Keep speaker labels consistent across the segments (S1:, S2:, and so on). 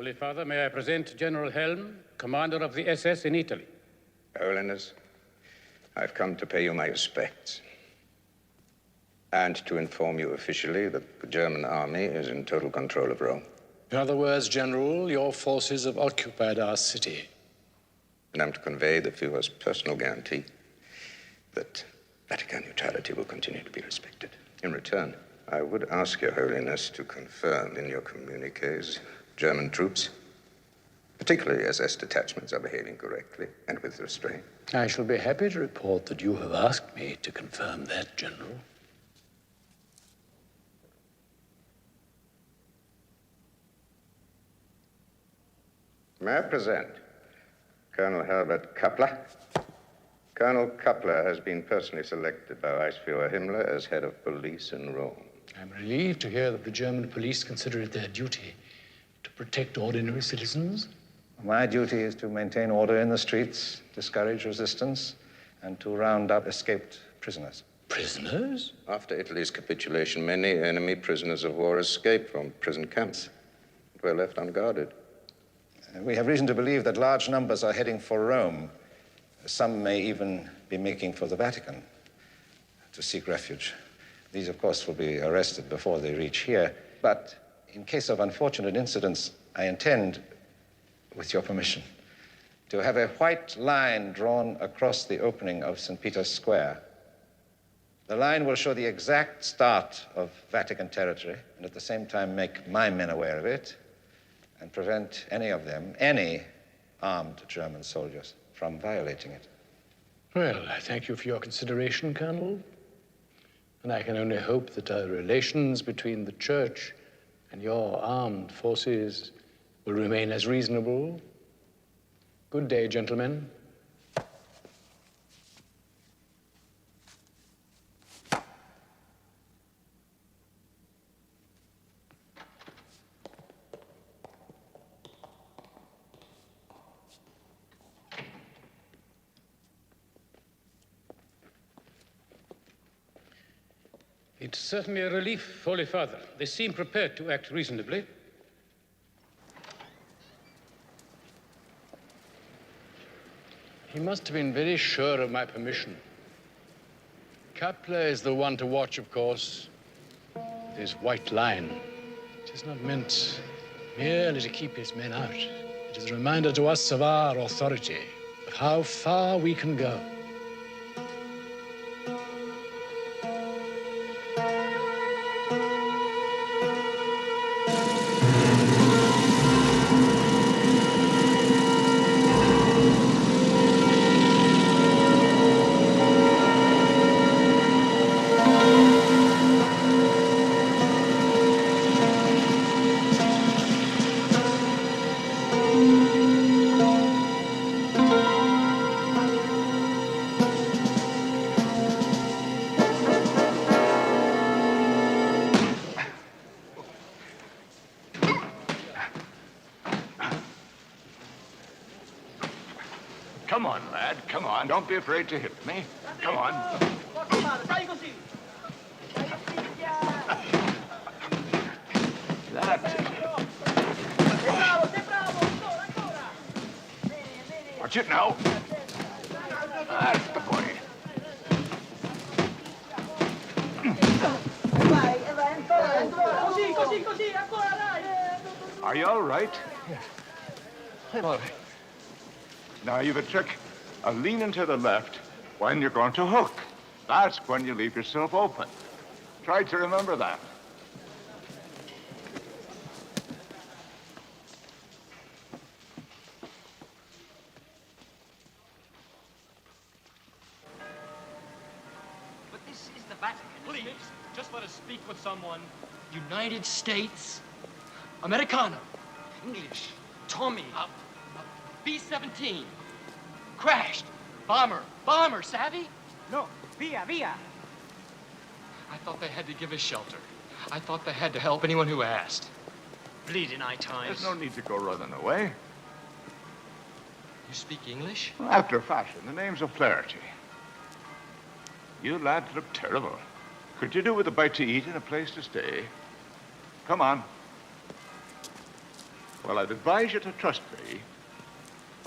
S1: Holy Father, may I present General Helm, commander of the SS in Italy.
S2: Holiness, I've come to pay you my respects and to inform you officially that the German army is in total control of Rome.
S3: In other words, General, your forces have occupied our city.
S2: And I'm to convey the Führer's personal guarantee that Vatican neutrality will continue to be respected. In return, I would ask Your Holiness to confirm in your communiques German troops, particularly SS detachments, are behaving correctly and with restraint.
S3: I shall be happy to report that you have asked me to confirm that, General.
S2: May I present Colonel Herbert Kappler? Colonel Kappler has been personally selected by Reichsführer Himmler as head of police in Rome.
S3: I'm relieved to hear that the German police consider it their duty to protect ordinary citizens.
S4: My duty is to maintain order in the streets, discourage resistance, and to round up escaped prisoners.
S3: Prisoners?
S2: After Italy's capitulation, many enemy prisoners of war escaped from prison camps and were left unguarded.
S4: We have reason to believe that large numbers are heading for Rome. Some may even be making for the Vatican to seek refuge. These, of course, will be arrested before they reach here. But in case of unfortunate incidents, I intend, with your permission, to have a white line drawn across the opening of St. Peter's Square. The line will show the exact start of Vatican territory and at the same time make my men aware of it and prevent any of them, any armed German soldiers, from violating it.
S3: Well, I thank you for your consideration, Colonel. And I can only hope that our relations between the Church and your armed forces will remain as reasonable. Good day, gentlemen.
S1: It's certainly a relief, Holy Father. They seem prepared to act reasonably.
S3: He must have been very sure of my permission. Kappler is the one to watch, of course. This white line. It is not meant merely to keep his men out. It is a reminder to us of our authority, of how far we can go.
S5: Come on, lad. Come on. Don't be afraid to hit me. Come on. That's it. Watch it now. That's the boy. Are you all right?
S3: Yes. I'm all right.
S5: Now, you've a trick of leaning to the left when you're going to hook. That's when you leave yourself open. Try to remember that.
S6: But this is the Vatican. Please, just let us speak with someone. United States. Americano. English. Tommy. B-17. Crashed. Bomber, savvy?
S7: No, via.
S6: I thought they had to give us shelter. I thought they had to help anyone who asked. Bleeding eye times.
S5: There's no need to go running away.
S6: You speak English?
S5: After fashion, the name's of clarity. You lads look terrible. Could you do with a bite to eat and a place to stay? Come on. Well, I'd advise you to trust me,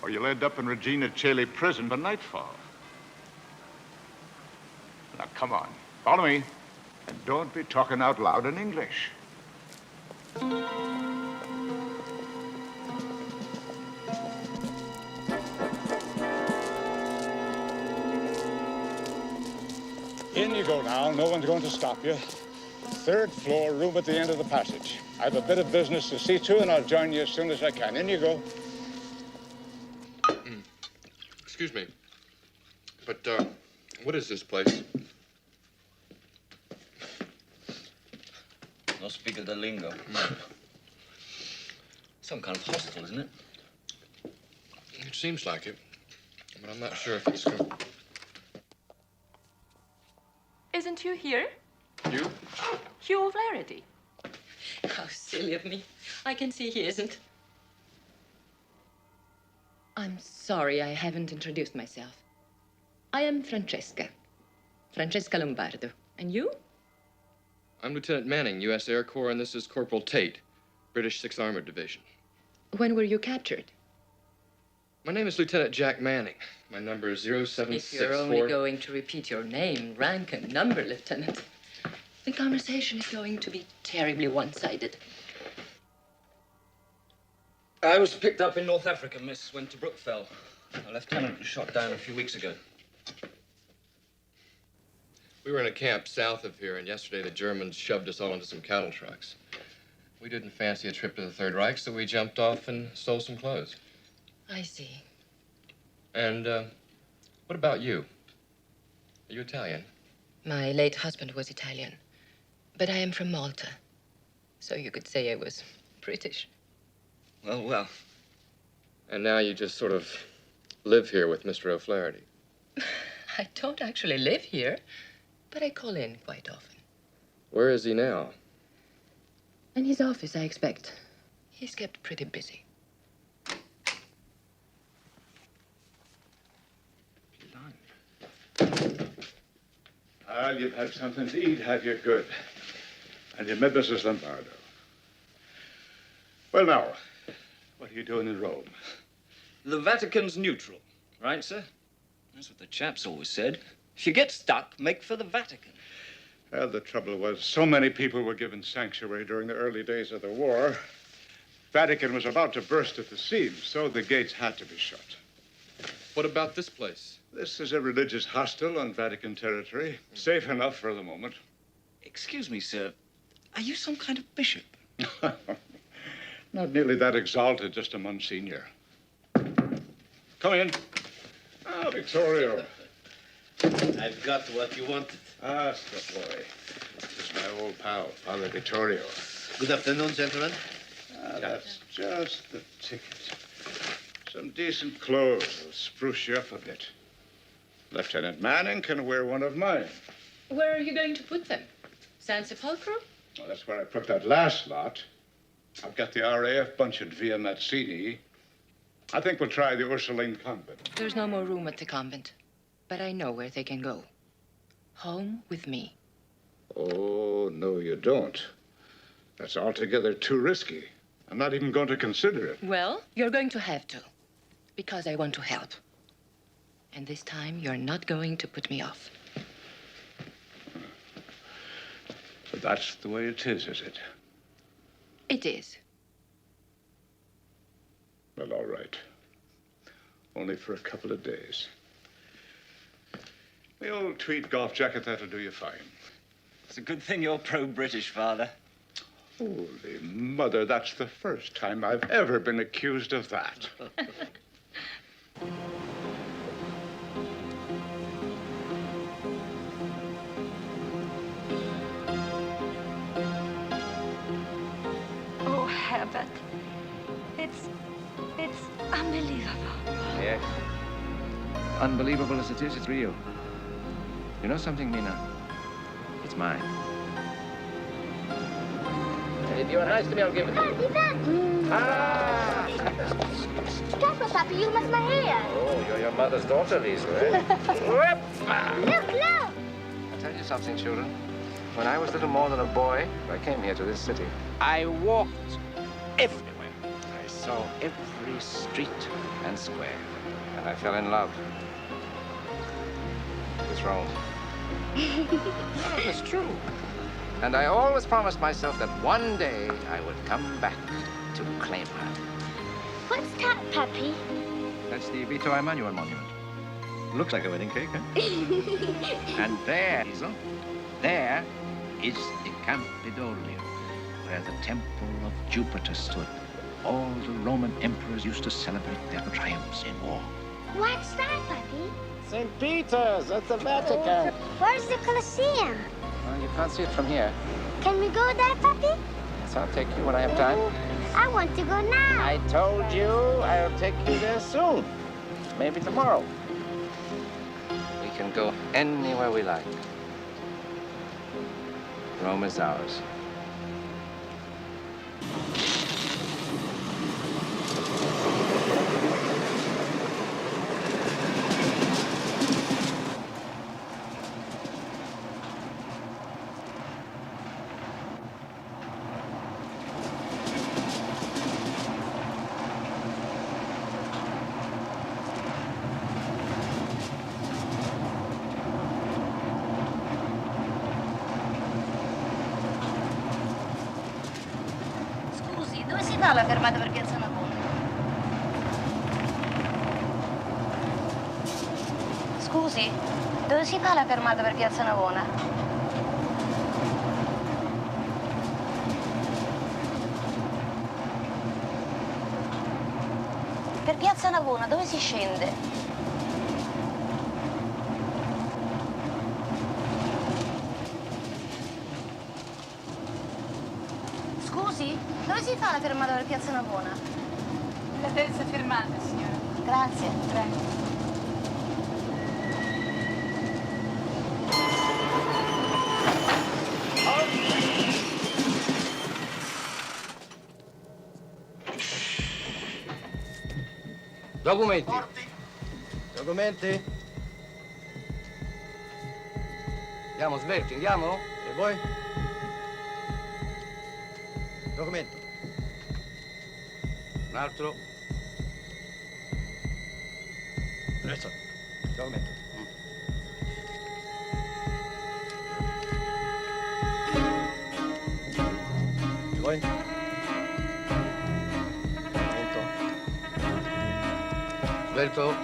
S5: or you'll end up in Regina Coeli prison by nightfall. Now, come on, follow me, and don't be talking out loud in English.
S7: In you go now. No one's going to stop you. 3rd floor, room at the end of the passage. I have a bit of business to see to, and I'll join you as soon as I can. In you go.
S8: Excuse me, but what is this place?
S9: No speak of the lingo. Some kind of hostel, isn't it?
S8: It seems like it, but I'm not sure if it's good.
S10: Isn't Hugh here?
S8: You?
S10: Hugh O'Flaherty.
S11: How silly of me. I can see he isn't. I'm sorry I haven't introduced myself. I am Francesca. Francesca Lombardo. And you?
S8: I'm Lieutenant Manning, U.S. Air Corps, and this is Corporal Tate, British 6th Armored Division.
S11: When were you captured?
S8: My name is Lieutenant Jack Manning. My number is 0764...
S11: If you're only going to repeat your name, rank, and number, Lieutenant, the conversation is going to be terribly one-sided.
S9: I was picked up in North Africa, miss. Went to Brookfell. A lieutenant was shot down a few weeks ago.
S8: We were in a camp south of here, and yesterday the Germans shoved us all into some cattle trucks. We didn't fancy a trip to the Third Reich, so we jumped off and stole some clothes.
S11: I see.
S8: And, what about you? Are you Italian?
S11: My late husband was Italian, but I am from Malta, so you could say I was British.
S9: Well, well.
S8: And now you just sort of live here with Mr. O'Flaherty.
S11: I don't actually live here, but I call in quite often.
S8: Where is he now?
S11: In his office, I expect. He's kept pretty busy.
S7: Well, you've had something to eat, have you? Good. And you met Mrs. Lombardo. Well, now, what are you doing in Rome?
S9: The Vatican's neutral, right, sir? That's what the chaps always said. If you get stuck, make for the Vatican.
S7: Well, the trouble was, so many people were given sanctuary during the early days of the war. Vatican was about to burst at the seams, so the gates had to be shut.
S8: What about this place?
S7: This is a religious hostel on Vatican territory. Safe enough for the moment.
S9: Excuse me, sir. Are you some kind of bishop?
S7: Not nearly that exalted, just a Monsignor. Come in. Ah, Vittorio.
S12: I've got what you wanted.
S7: Ah, stop boy. This is my old pal, Father Vittorio.
S12: Good afternoon, gentlemen.
S7: Ah, that's just the ticket. Some decent clothes will spruce you up a bit. Lieutenant Manning can wear one of mine.
S11: Where are you going to put them? San Sepolcro?
S7: Well, that's where I put that last lot. I've got the RAF bunch at Via Mazzini. I think we'll try the Ursuline convent.
S11: There's no more room at the convent, but I know where they can go. Home with me.
S7: Oh, no, you don't. That's altogether too risky. I'm not even going to consider it.
S11: Well, you're going to have to, because I want to help. And this time, you're not going to put me off.
S7: So that's the way it is it?
S11: It is.
S7: Well, all right. Only for a couple of days. The old tweed golf jacket, that'll do you fine.
S9: It's a good thing you're pro-British, Father.
S7: Holy mother, that's the first time I've ever been accused of that.
S10: Oh, Herbert. It's unbelievable.
S4: Yes. Unbelievable as it is, it's real. You know something, Nina? It's mine.
S3: If you are nice to me, I'll give it to you.
S13: Stop it, Papi. You must my hair.
S4: Oh, you're your mother's daughter, Lisa, eh?
S13: Look.
S4: I'll tell you something, children. When I was little more than a boy, I came here to this city.
S9: I walked everywhere.
S4: I saw every street and square. And I fell in love with Rome. It's true. And I always promised myself that one day I would come back to claim her.
S13: What's that, Pappy?
S4: That's the Vito Emanuel monument. Looks like a wedding cake, huh? And there, Hazel, there is the Campidoglio, where the temple of Jupiter stood. All the Roman emperors used to celebrate their triumphs in war.
S13: What's that, Pappy?
S4: St. Peter's at the Vatican.
S13: Where's the Colosseum?
S4: Well, you can't see it from here.
S13: Can we go there, Pappy?
S4: Yes, I'll take you when I have time.
S13: I want to go now.
S4: I told you I'll take you there soon. Maybe tomorrow. We can go anywhere we like. Rome is ours.
S14: Dove si fa la fermata per Piazza Navona? Scusi, dove si fa la fermata per Piazza Navona? Per Piazza Navona, dove si scende? Scusi? Dove si fa la fermata per Piazza Navona?
S10: La terza fermata, signora.
S14: Grazie, prego.
S15: Documenti. Documenti? Andiamo, svelti, andiamo? E voi? Documento. Un altro. Adesso. Documento. E voi? Documento. Svelto.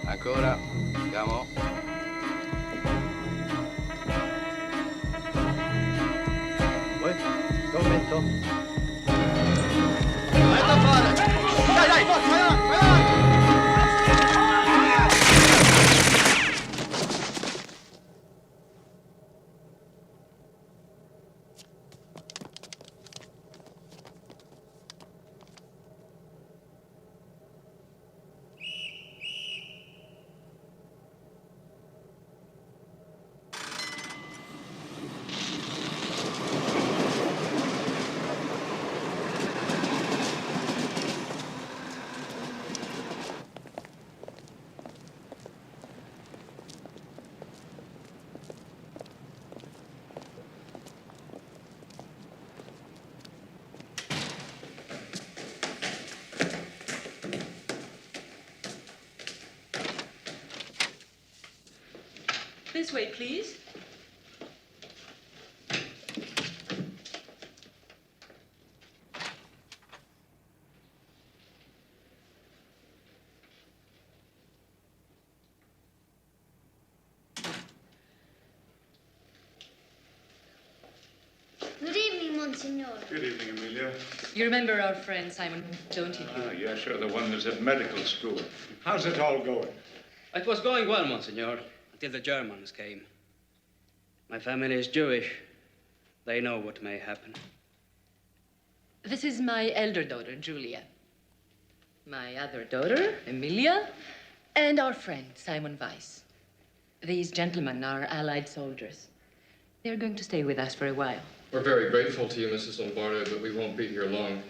S15: Ancora. Andiamo. Voi? Documento. Vai a fare! Dai, dai, forza, vai avanti, vai avanti!
S11: This way, please.
S13: Good evening, Monsignor.
S7: Good evening, Amelia.
S11: You remember our friend Simon, don't you?
S7: Ah, yeah, sure, the one that's at medical school. How's it all going?
S16: It was going well, Monsignor, until the Germans came. My family is Jewish. They know what may happen.
S11: This is my elder daughter, Julia. My other daughter, Emilia, and our friend, Simon Weiss. These gentlemen are Allied soldiers. They're going to stay with us for a while.
S8: We're very grateful to you, Mrs. Lombardo, but we won't be here long.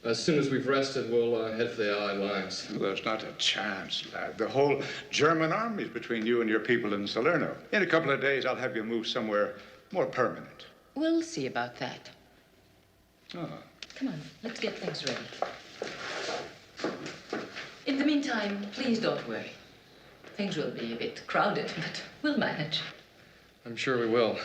S8: As soon as we've rested, we'll head for the Allied lines.
S5: Well, there's not a chance, lad. The whole German army's between you and your people in Salerno. In a couple of days, I'll have you moved somewhere more permanent.
S11: We'll see about that.
S5: Oh.
S11: Come on, let's get things ready. In the meantime, please don't worry. Things will be a bit crowded, but we'll manage.
S8: I'm sure we will.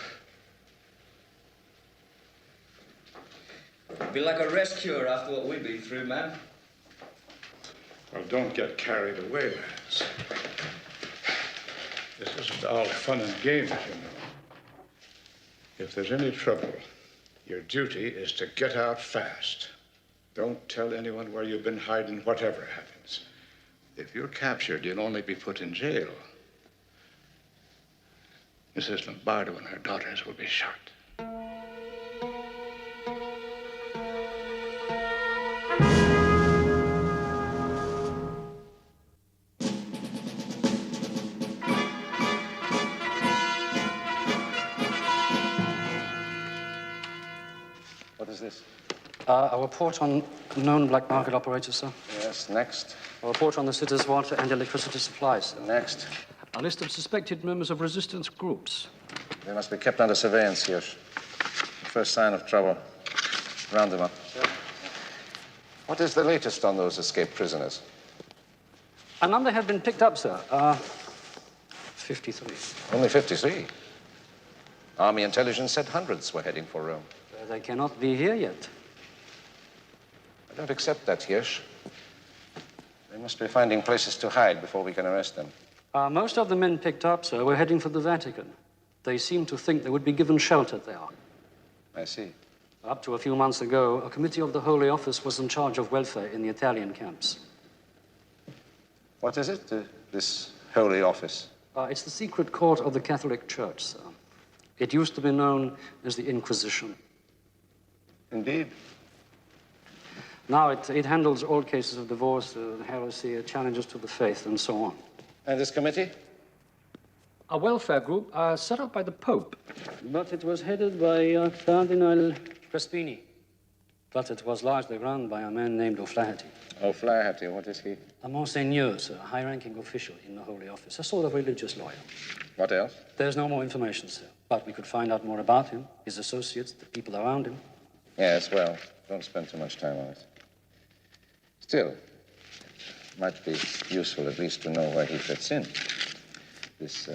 S9: It'll be like a rescuer after what we've been through, man.
S5: Well, don't get carried away, lads. This isn't all fun and games, you know. If there's any trouble, your duty is to get out fast. Don't tell anyone where you've been hiding, whatever happens. If you're captured, you'll only be put in jail. Mrs. Lombardo and her daughters will be shot.
S4: What is this?
S17: A report on known black market operators, sir.
S4: Yes, next.
S17: A report on the city's water and electricity supplies, sir.
S4: Next.
S17: A list of suspected members of resistance groups.
S4: They must be kept under surveillance here. First sign of trouble. Round them up.
S17: Sure.
S4: What is the latest on those escaped prisoners?
S17: A number had been picked up, sir. 53.
S4: Only 53? Army intelligence said hundreds were heading for Rome.
S17: They cannot be here yet.
S4: I don't accept that, Hirsch. They must be finding places to hide before we can arrest them.
S17: Most of the men picked up, sir, were heading for the Vatican. They seemed to think they would be given shelter there.
S4: I see.
S17: Up to a few months ago, a committee of the Holy Office was in charge of welfare in the Italian camps.
S4: What is it, this Holy Office?
S17: It's the secret court of the Catholic Church, sir. It used to be known as the Inquisition.
S4: Indeed.
S17: Now it handles all cases of divorce, heresy, challenges to the faith, and so on.
S4: And this committee?
S17: A welfare group set up by the Pope. But it was headed by Cardinal Crespini. But it was largely run by a man named O'Flaherty.
S4: O'Flaherty, what is he?
S17: A Monsignor, sir, a high-ranking official in the Holy Office, a sort of religious lawyer.
S4: What else?
S17: There's no more information, sir. But we could find out more about him, his associates, the people around him.
S4: Yes, well, don't spend too much time on it. Still, it might be useful at least to know where he fits in, this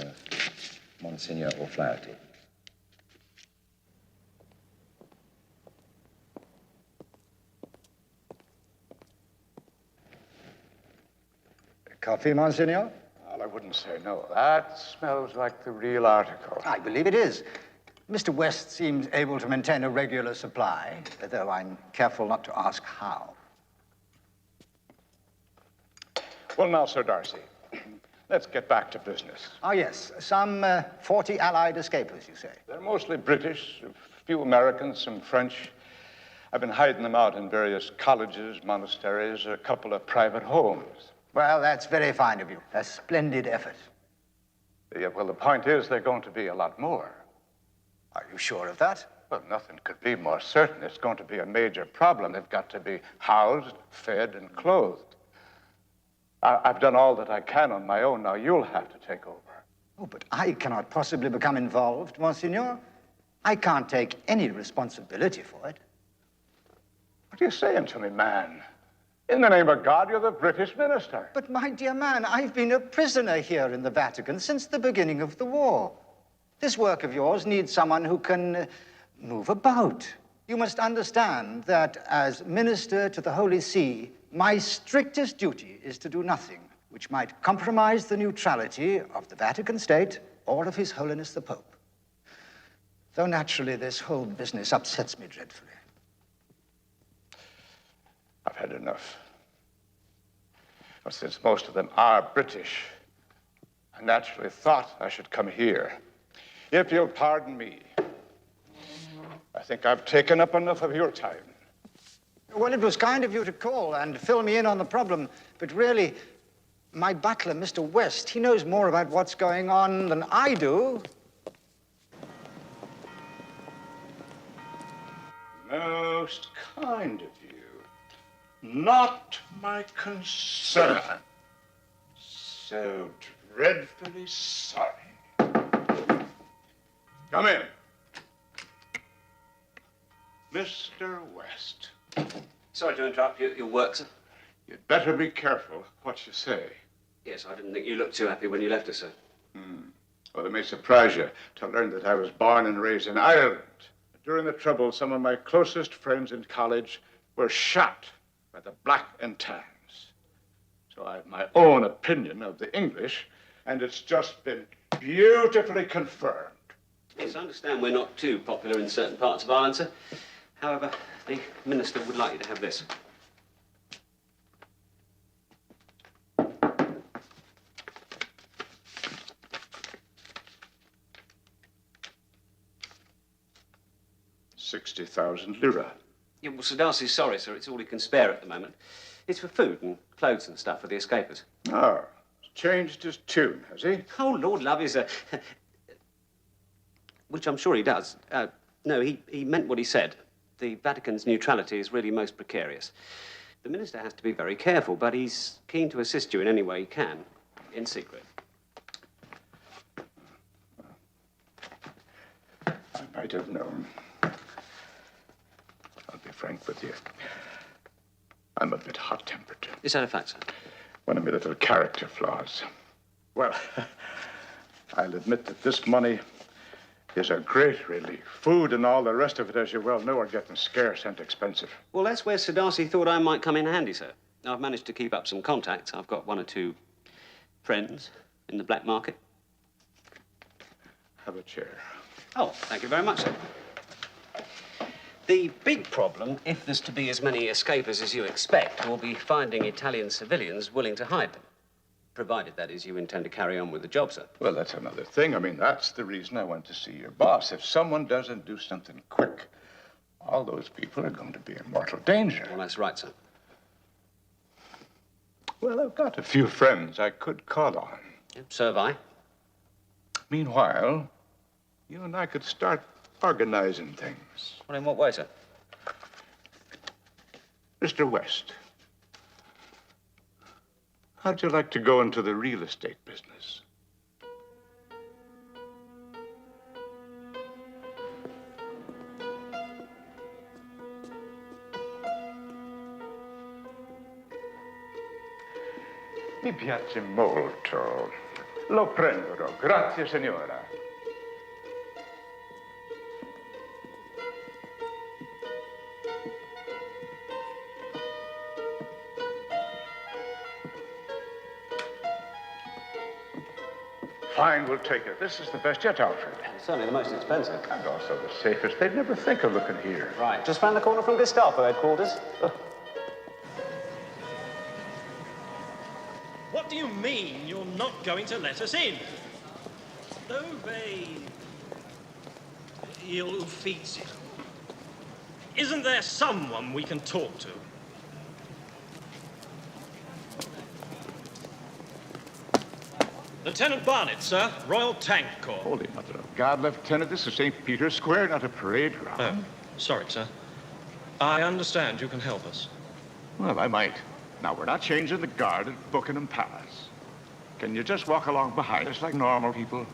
S4: Monsignor O'Flaherty.
S18: Coffee, Monsignor?
S5: Well, I wouldn't say no. That smells like the real article.
S18: I believe it is. Mr. West seems able to maintain a regular supply, though I'm careful not to ask how.
S5: Well, now, Sir Darcy, let's get back to business.
S18: Oh, yes. Some 40 Allied escapers, you say?
S5: They're mostly British, a few Americans, some French. I've been hiding them out in various colleges, monasteries, a couple of private homes.
S18: Well, that's very fine of you. A splendid effort.
S5: Yeah, well, the point is they're going to be a lot more.
S18: Are you sure of that?
S5: Well, nothing could be more certain. It's going to be a major problem. They've got to be housed, fed, and clothed. I've done all that I can on my own. Now you'll have to take over.
S18: Oh, but I cannot possibly become involved, Monsignor. I can't take any responsibility for it.
S5: What are you saying to me, man? In the name of God, you're the British minister.
S18: But, my dear man, I've been a prisoner here in the Vatican since the beginning of the war. This work of yours needs someone who can move about. You must understand that as minister to the Holy See, my strictest duty is to do nothing which might compromise the neutrality of the Vatican State or of His Holiness the Pope. Though naturally this whole business upsets me dreadfully.
S5: I've had enough. Well, since most of them are British, I naturally thought I should come here. If you'll pardon me, I think I've taken up enough of your time.
S18: Well, it was kind of you to call and fill me in on the problem, but really, my butler, Mr. West, he knows more about what's going on than I do.
S5: Most kind of you. Not my concern. So dreadfully sorry. Come in. Mr. West.
S16: Sorry to interrupt your work, sir.
S5: You'd better be careful what you say.
S16: Yes, I didn't think you looked too happy when you left us, sir.
S5: Well, it may surprise you to learn that I was born and raised in Ireland. During the Troubles, some of my closest friends in college were shot by the Black and Tans. So I have my own opinion of the English, and it's just been beautifully confirmed.
S16: Yes, I understand we're not too popular in certain parts of Ireland, sir. However, the minister would like you to have this.
S5: £60,000.
S16: Yeah, well, Sir Darcy's sorry, sir. It's all he can spare at the moment. It's for food and clothes and stuff for the escapers.
S5: Oh, changed his tune, has he?
S16: Oh, Lord love you, sir. Which I'm sure he does. No, he meant what he said. The Vatican's neutrality is really most precarious. The minister has to be very careful, but he's keen to assist you in any way he can, in secret.
S5: I might have known. I'll be frank with you. I'm a bit hot-tempered.
S16: Is that a fact, sir?
S5: One of my little character flaws. Well, I'll admit that this money is a great relief. Food and all the rest of it, as you well know, are getting scarce and expensive.
S16: Well, that's where Sir Darcy thought I might come in handy, sir. I've managed to keep up some contacts. I've got one or two friends in the black market.
S5: Have a chair.
S16: Oh, thank you very much, sir. The big problem, if there's to be as many escapers as you expect, will be finding Italian civilians willing to hide them. Provided, that is, you intend to carry on with the job, sir.
S5: Well, that's another thing. I mean, that's the reason I went to see your boss. If someone doesn't do something quick, all those people are going to be in mortal danger.
S16: Well, that's right, sir.
S5: Well, I've got a few friends I could call on.
S16: Yep, so have I.
S5: Meanwhile, you and I could start organizing things.
S16: Well, in what way, sir?
S5: Mr. West, how'd you like to go into the real estate business? Mi piace molto. Lo prenderò. Grazie, signora. Fine, we'll take it. This is the best yet, Alfred.
S16: It's certainly the most expensive.
S5: And also the safest. They'd never think of looking here.
S16: Right, just round the corner from Gestapo headquarters.
S19: What do you mean you're not going to let us in? Dove il ufficio? Isn't there someone we can talk to? Lieutenant Barnett, sir. Royal Tank Corps.
S5: Holy Mother of God, Lieutenant, this is St. Peter's Square, not a parade ground.
S19: Oh, sorry, sir. I understand you can help us.
S5: Well, I might. Now, we're not changing the guard at Buckingham Palace. Can you just walk along behind us like normal people?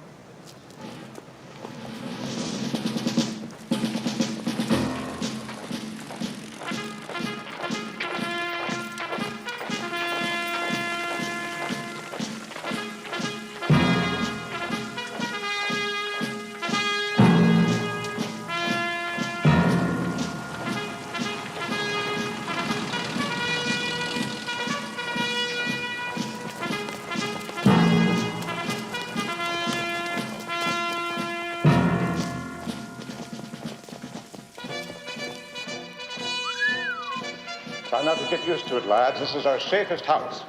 S5: Try not to get used to it, lads. This is our safest house.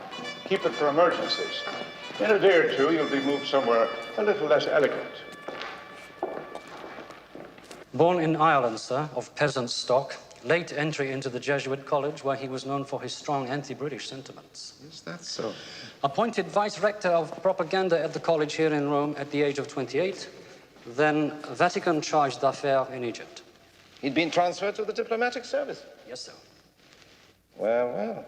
S5: Keep it for emergencies. In a day or two, you'll be moved somewhere a little less elegant.
S17: Born in Ireland, sir, of peasant stock, late entry into the Jesuit college, where he was known for his strong anti-British sentiments.
S5: Is that so?
S17: Appointed vice-rector of propaganda at the college here in Rome at the age of 28, then Vatican charge d'affaires in Egypt.
S4: He'd been transferred to the diplomatic service.
S17: Yes, sir.
S4: Well, well.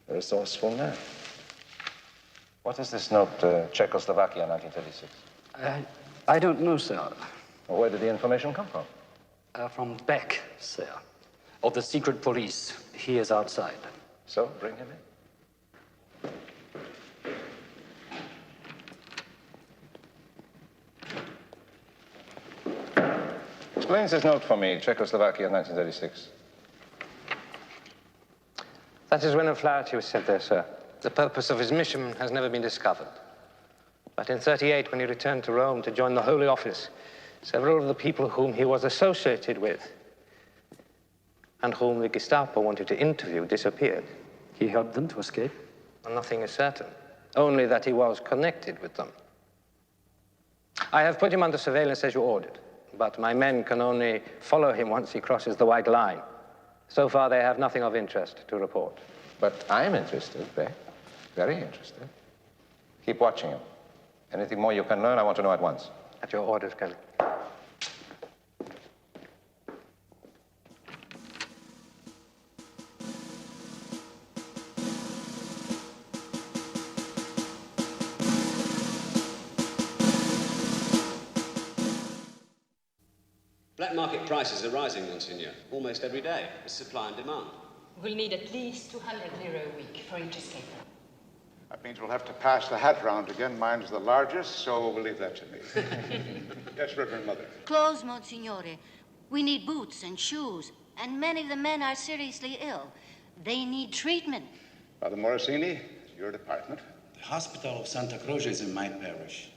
S4: A resourceful man. What is this note, Czechoslovakia, 1936?
S17: I don't know, sir.
S4: Well, where did the information come from?
S17: From Peck, sir. Of the secret police. He is outside.
S4: So, bring him in. Explains this note for me, Czechoslovakia, 1936.
S20: That is when a Flaherty was sent there, sir. The purpose of his mission has never been discovered. But in '38, when he returned to Rome to join the Holy Office, several of the people whom he was associated with and whom the Gestapo wanted to interview disappeared.
S17: He helped them to escape?
S20: Well, nothing is certain. Only that he was connected with them. I have put him under surveillance as you ordered, but my men can only follow him once he crosses the white line. So far, they have nothing of interest to report.
S4: But I'm interested, Peck. Very interested. Keep watching him. Anything more you can learn, I want to know at once.
S20: At your orders, Colonel.
S16: Black market prices are rising, Monsignor, almost every day. It's supply and demand.
S11: We'll need at least 200 lira a week for each escaper.
S5: That means we'll have to pass the hat round again. Mine's the largest, so we'll leave that to me. Yes, Reverend Mother.
S21: Clothes, Monsignore. We need boots and shoes, and many of the men are seriously ill. They need treatment.
S5: Father Morricone, your department.
S22: The hospital of Santa Croce is in my parish.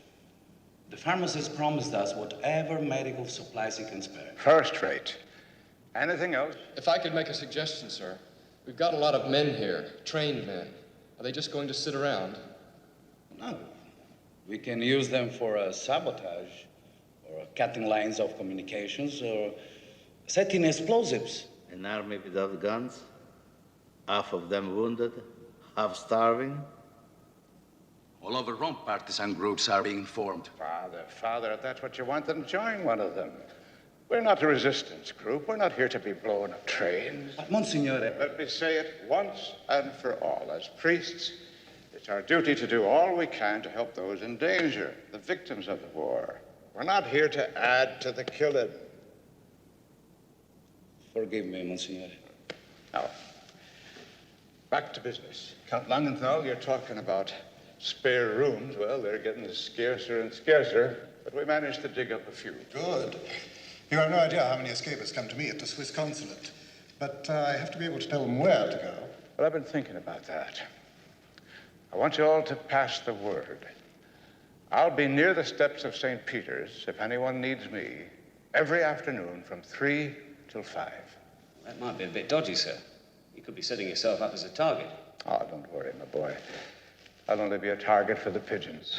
S22: The pharmacist promised us whatever medical supplies he can spare.
S5: First rate. Anything else?
S8: If I could make a suggestion, sir. We've got a lot of men here, trained men. Are they just going to sit around?
S22: No. We can use them for sabotage, or cutting lines of communications, or setting explosives.
S12: An army without guns? Half of them wounded? Half starving?
S22: All over Rome, partisan groups are being formed.
S5: Father, if that's what you want, then join one of them. We're not a resistance group. We're not here to be blowing up trains.
S22: But, Monsignore...
S5: Let me say it once and for all. As priests, it's our duty to do all we can to help those in danger, the victims of the war. We're not here to add to the killing.
S22: Forgive me, Monsignore.
S5: Now, back to business. Count Langenthal, you're talking about spare rooms. Well, they're getting scarcer and scarcer, but we managed to dig up a few.
S23: Good. You have no idea how many escapers come to me at the Swiss consulate. But I have to be able to tell them where to go.
S5: Well, I've been thinking about that. I want you all to pass the word. I'll be near the steps of St. Peter's if anyone needs me, every afternoon from 3 till 5.
S16: That might be a bit dodgy, sir. You could be setting yourself up as a target.
S5: Oh, don't worry, my boy. I'll only be a target for the pigeons.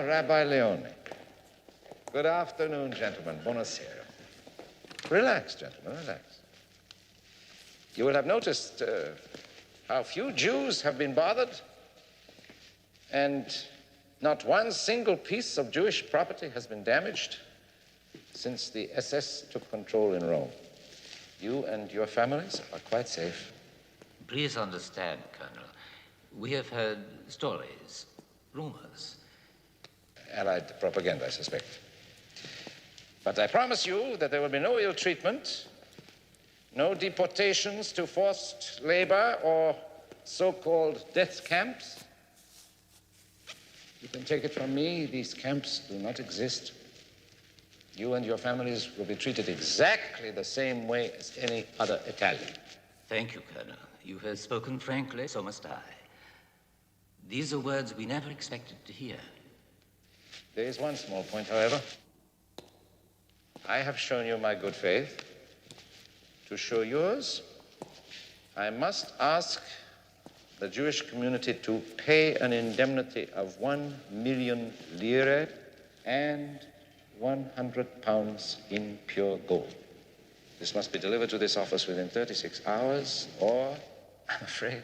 S4: Rabbi Leone. Good afternoon, gentlemen. Buonasera. Relax, gentlemen, relax. You will have noticed how few Jews have been bothered, and not one single piece of Jewish property has been damaged since the SS took control in Rome. You and your families are quite safe.
S24: Please understand, Colonel. We have heard stories, rumors.
S4: Allied propaganda, I suspect. But I promise you that there will be no ill treatment, no deportations to forced labor or so-called death camps. You can take it from me, these camps do not exist. You and your families will be treated exactly the same way as any other Italian.
S24: Thank you, Colonel. You have spoken frankly, so must I. These are words we never expected to hear.
S4: There is one small point, however. I have shown you my good faith. To show yours, I must ask the Jewish community to pay an indemnity of 1 million lire and 100 pounds in pure gold. This must be delivered to this office within 36 hours, or, I'm afraid,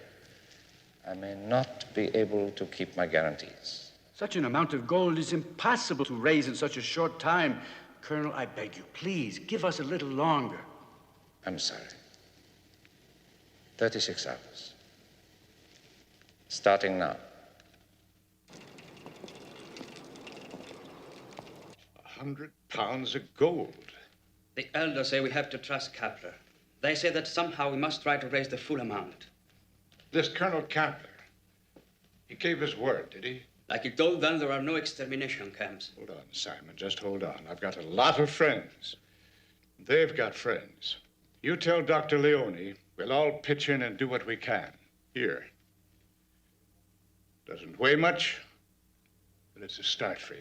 S4: I may not be able to keep my guarantees.
S1: Such an amount of gold is impossible to raise in such a short time. Colonel, I beg you, please, give us a little longer.
S4: I'm sorry. 36 hours. Starting now.
S5: 100 pounds of gold.
S16: The elders say we have to trust Kapler. They say that somehow we must try to raise the full amount.
S5: This Colonel Kapler, he gave his word, did he?
S16: Like he told them, there are no extermination camps.
S5: Hold on, Simon, just hold on. I've got a lot of friends. They've got friends. You tell Dr. Leone we'll all pitch in and do what we can. Here. Doesn't weigh much, but it's a start for you.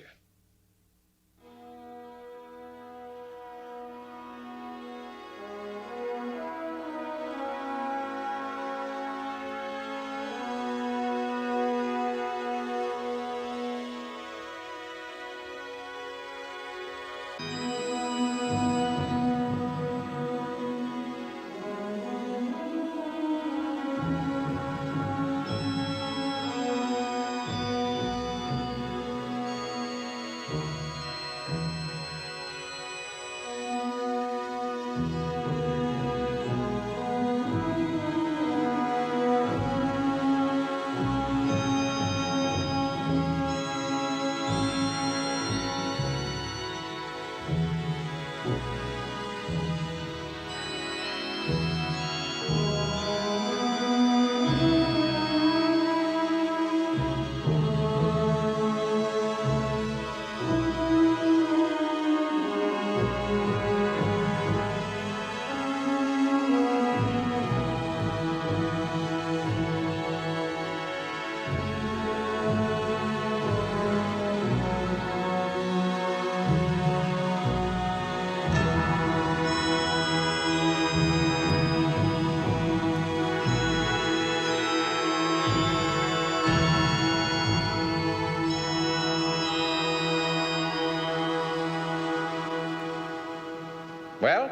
S4: Well?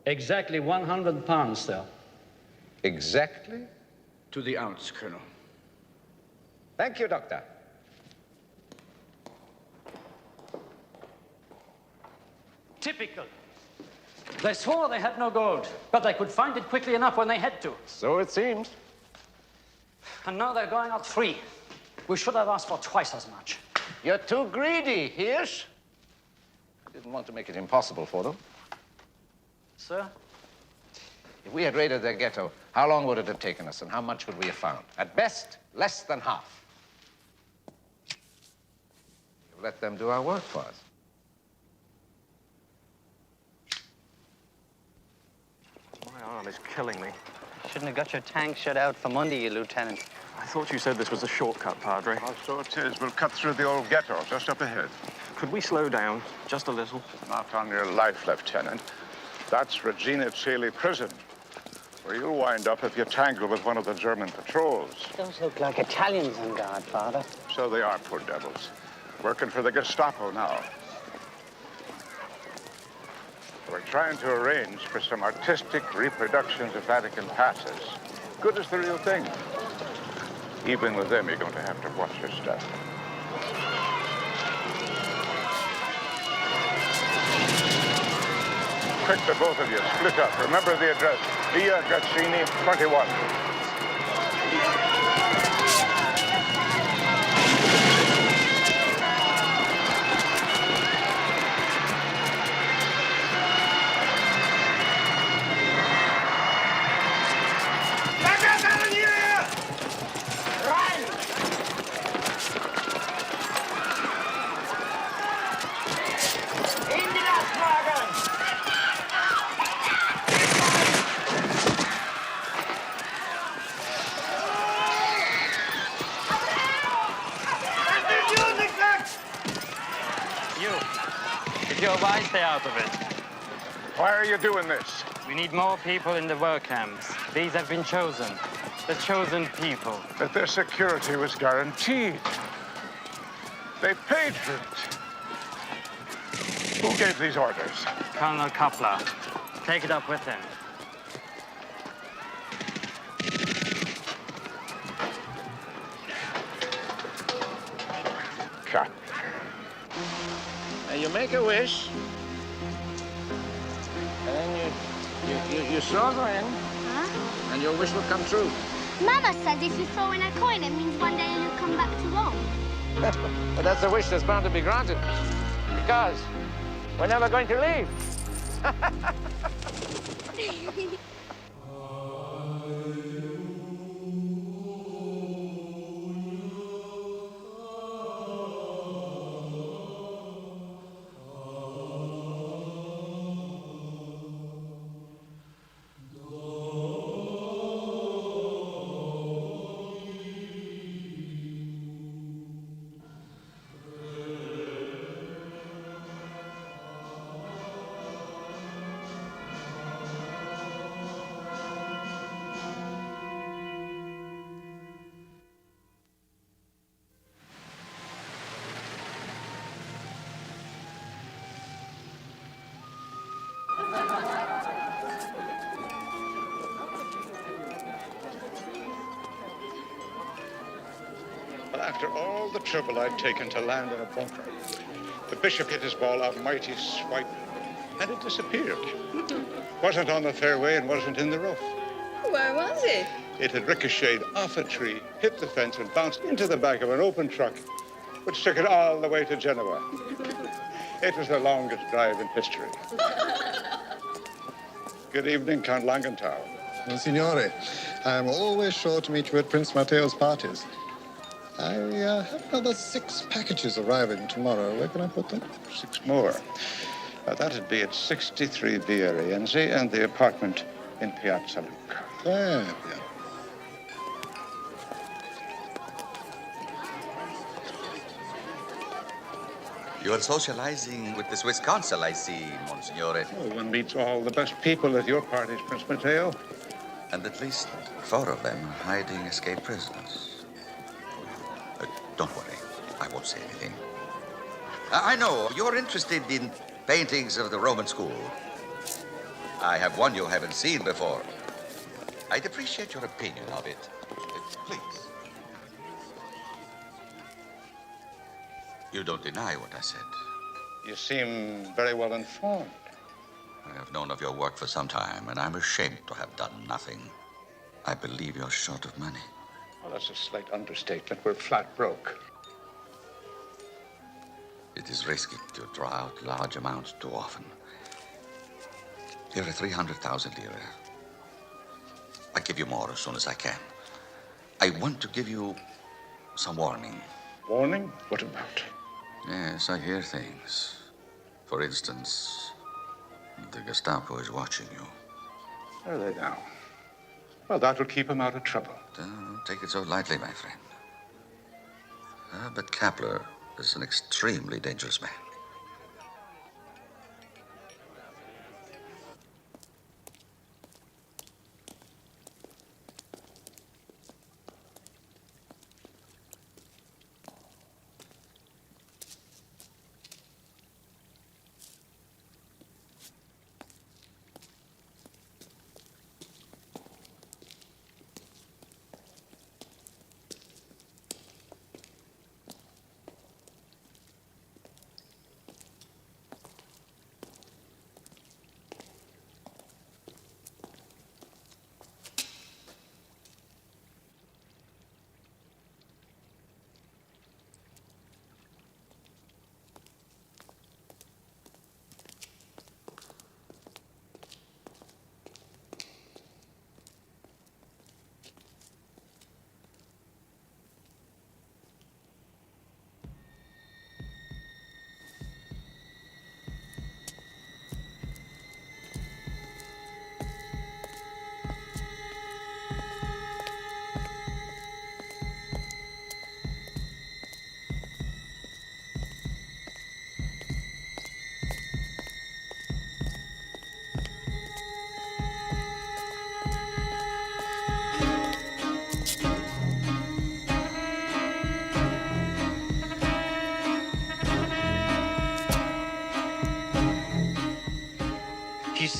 S17: Exactly 100 pounds, sir.
S4: Exactly?
S1: To the ounce, Colonel.
S4: Thank you, Doctor.
S17: Typical. They swore they had no gold, but they could find it quickly enough when they had to.
S4: So it seems.
S17: And now they're going out free. We should have asked for twice as much.
S4: You're too greedy, Hirsch. I didn't want to make it impossible for them.
S17: Sir?
S4: If we had raided their ghetto, how long would it have taken us, and how much would we have found? At best, less than half. We've let them do our work for us.
S2: My arm is killing me.
S3: Shouldn't have got your tank shut out from under you, Lieutenant.
S2: I thought you said this was a shortcut, Padre.
S5: Oh, so it is. We'll cut through the old ghetto just up ahead.
S2: Could we slow down just a little?
S5: Not on your life, Lieutenant. That's Regina Coeli Prison, where you'll wind up if you tangle with one of the German patrols.
S3: Those look like Italians on guard, Father.
S5: So they are, poor devils. Working for the Gestapo now. We're trying to arrange for some artistic reproductions of Vatican passes. Good as the real thing. Even with them, you're going to have to watch your step. Quick, the both of you, split up. Remember the address, Via Gazzini, 21.
S6: your wife stay out of it.
S7: Why are you doing this?
S6: We need more people in the work camps. These have been chosen. The chosen people.
S7: That their security was guaranteed. They paid for it. Who gave these orders?
S6: Colonel Coupler. Take it up with him.
S7: Cut.
S10: You make a wish, and then you throw her in, and your wish will come true.
S13: Mama says if you throw in a coin, it means one day you'll come back to Rome.
S10: But that's a wish that's bound to be granted, because we're never going to leave.
S5: After all the trouble I'd taken to land in a bunker, the bishop hit his ball a mighty swipe, and it disappeared. Wasn't on the fairway and wasn't in the rough.
S14: Where was it?
S5: It had ricocheted off a tree, hit the fence, and bounced into the back of an open truck, which took it all the way to Genoa. It was the longest drive in history. Good evening, Count Langenthal.
S23: Signore, I am always sure to meet you at Prince Matteo's parties. I have another 6 packages arriving tomorrow. Where can I put them?
S5: 6 more. That'd be at 63 Via Rienzi and the apartment in Piazza Lucca.
S23: Yeah.
S15: You are socializing with the Swiss consul, I see, Monsignore.
S5: Oh, one meets all the best people at your parties, Prince Matteo.
S15: And at least 4 of them are hiding escaped prisoners. Don't worry. I won't say anything. I know you're interested in paintings of the Roman school. I have one you haven't seen before. I'd appreciate your opinion of it. Please. You don't deny what I said.
S5: You seem very well informed.
S15: I have known of your work for some time, and I'm ashamed to have done nothing. I believe you're short of money.
S5: Well, that's a slight understatement. We're flat broke.
S15: It is risky to draw out large amounts too often. Here are 300,000 lire. I'll give you more as soon as I can. I want to give you some warning.
S5: Warning? What about?
S15: Yes, I hear things. For instance, the Gestapo is watching you.
S5: Are they now? Well, that'll keep him out of trouble.
S15: Don't take it so lightly, my friend. But Kapler is an extremely dangerous man.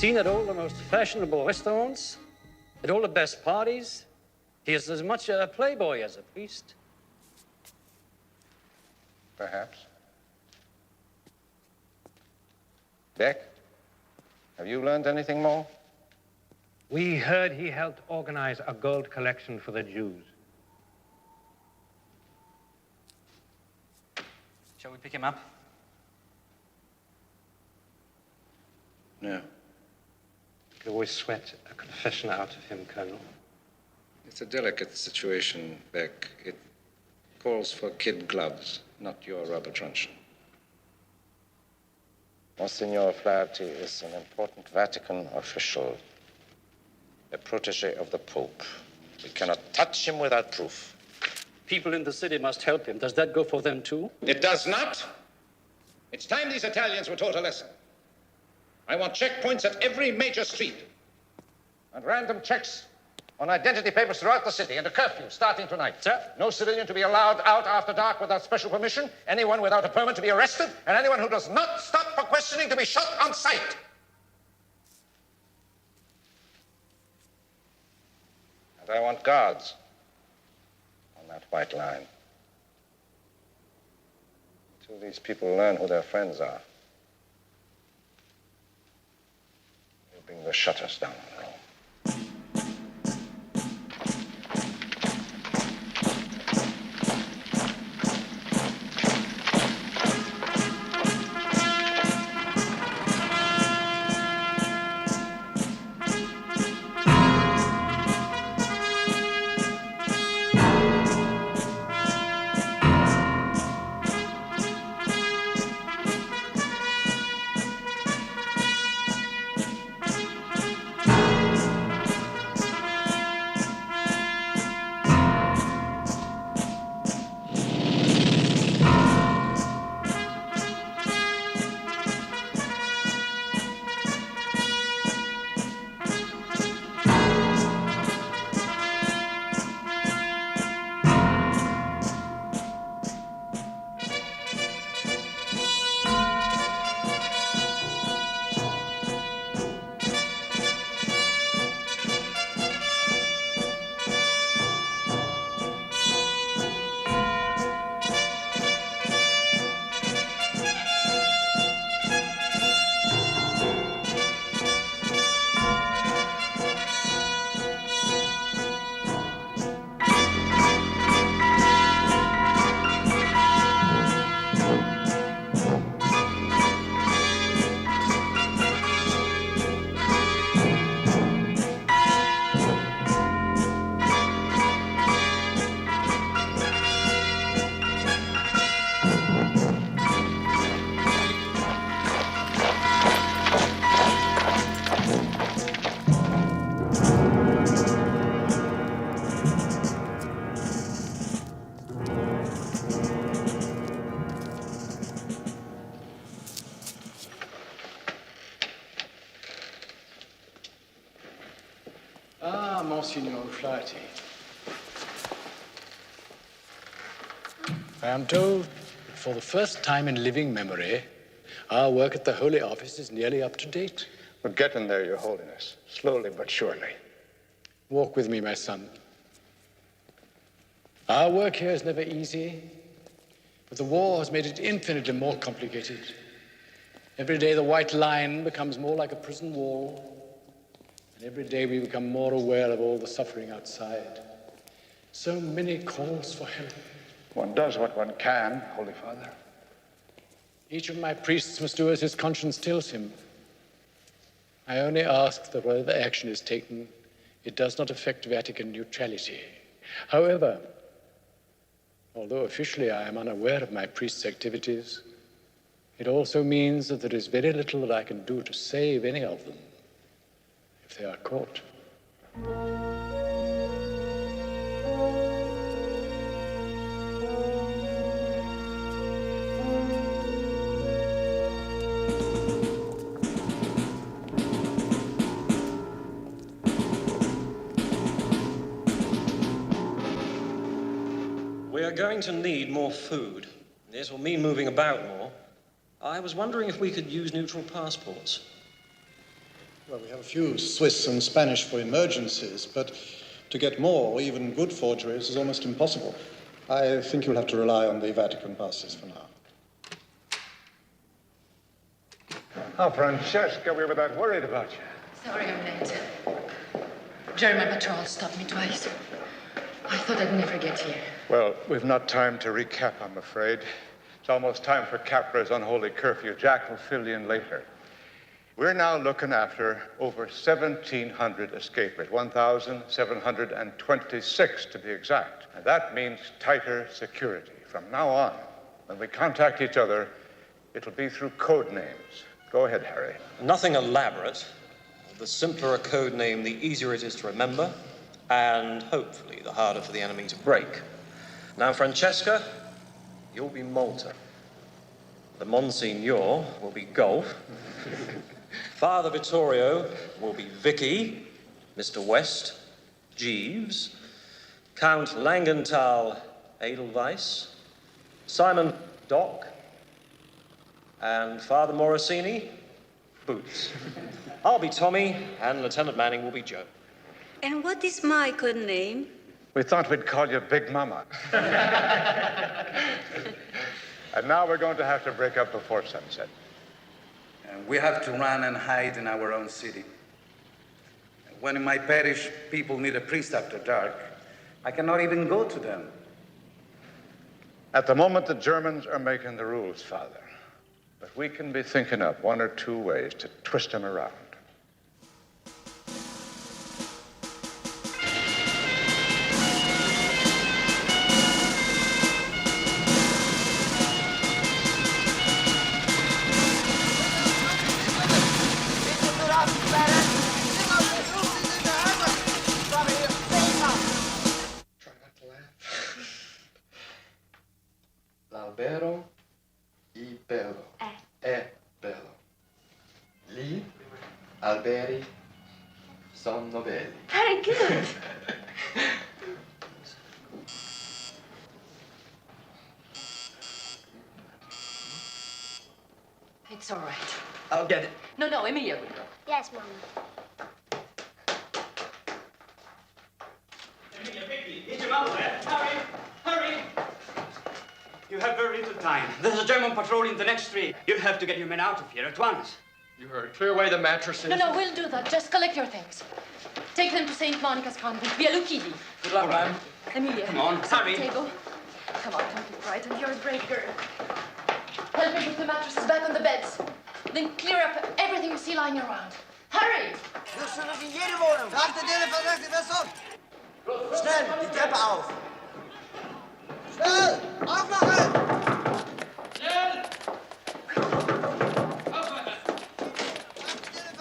S17: seen at all the most fashionable restaurants, at all the best parties. He is as much a playboy as a priest.
S4: Perhaps. Beck, have you learned anything more?
S9: We heard he helped organize a gold collection for the Jews.
S17: Shall we pick him up?
S4: No.
S9: You could always sweat a confession out of him, Colonel.
S4: It's a delicate situation, Beck. It calls for kid gloves, not your rubber truncheon. Monsignor Flaherty is an important Vatican official, a protege of the Pope. We cannot touch him without proof.
S17: People in the city must help him. Does that go for them too?
S4: It does not. It's time these Italians were taught a lesson. I want checkpoints at every major street. And random checks on identity papers throughout the city, and a curfew starting tonight.
S17: Sir?
S4: No civilian to be allowed out after dark without special permission, anyone without a permit to be arrested, and anyone who does not stop for questioning to be shot on sight. And I want guards on that white line. Until these people learn who their friends are, we'll bring the shutters down on Rome.
S1: Monsignor Flaherty. I am told that for the first time in living memory, our work at the Holy Office is nearly up to date.
S5: We're getting there, Your Holiness. Slowly but surely.
S1: Walk with me, my son. Our work here is never easy, but the war has made it infinitely more complicated. Every day the white line becomes more like a prison wall. Every day we become more aware of all the suffering outside. So many calls for help.
S5: One does what one can, Holy Father.
S1: Each of my priests must do as his conscience tells him. I only ask that whatever action is taken, it does not affect Vatican neutrality. However, although officially I am unaware of my priest's activities, it also means that there is very little that I can do to save any of them if they are caught.
S18: We are going to need more food. This will mean moving about more. I was wondering if we could use neutral passports.
S23: Well, we have a few Swiss and Spanish for emergencies, but to get more, even good forgeries, is almost impossible. I think you'll have to rely on the Vatican passes for now.
S5: Oh, Francesca, we were that worried about you.
S11: Sorry I'm late. German patrol stopped me twice. I thought I'd never get here.
S5: Well, we've not time to recap, I'm afraid. It's almost time for Capra's unholy curfew. Jack will fill you in later. We're now looking after over 1,700 escapers, 1,726 to be exact. And that means tighter security. From now on, when we contact each other, it'll be through code names. Go ahead, Harry.
S18: Nothing elaborate. The simpler a code name, the easier it is to remember, and hopefully the harder for the enemy to break. Now, Francesca, you'll be Malta. The Monsignor will be Golf. Father Vittorio will be Vicky. Mr. West, Jeeves. Count Langenthal, Edelweiss. Simon, Doc. And Father Morosini, Boots. I'll be Tommy, and Lieutenant Manning will be Joe.
S14: And what is my code name?
S5: We thought we'd call you Big Mama. And now we're going to have to break up before sunset.
S22: And we have to run and hide in our own city. When in my parish people need a priest after dark, I cannot even go to them.
S5: At the moment, the Germans are making the rules, Father. But we can be thinking up one or two ways to twist them around.
S8: L'albero I bello. È bello. Gli alberi sono belli.
S11: Very good. It's all right.
S18: I'll get it.
S11: No, Emilia will go.
S13: Yes, Mama.
S19: Hurry! You have very little time. There's a German patrol in the next street. You have to get your men out of here at once.
S8: You heard. Clear away the mattresses.
S11: No, we'll do that. Just collect your things. Take them to St. Monica's convent, via Lucchini.
S19: Good luck, ma'am.
S11: Emilia.
S19: Come on, hurry.
S11: Table. Come on, don't be frightened. You're a brave girl. Help me put the mattresses back on the beds. Then clear up everything you see lying around. Hurry!
S20: Wirst du noch in jede Wohnung? Achte dir, verdachte Person! Schnell, die Treppe auf! Schnell! Aufmachen! Schnell! Aufmachen!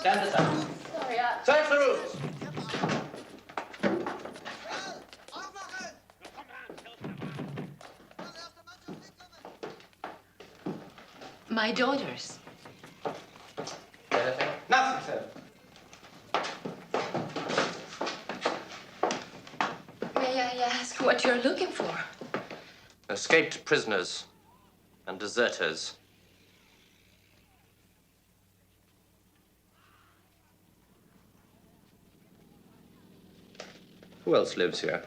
S19: Stand aside.
S11: Sorry,
S19: Search the rooms.
S11: My daughters.
S19: Nothing, sir.
S11: May I ask what you're looking for?
S18: Escaped prisoners and deserters. Who else lives here?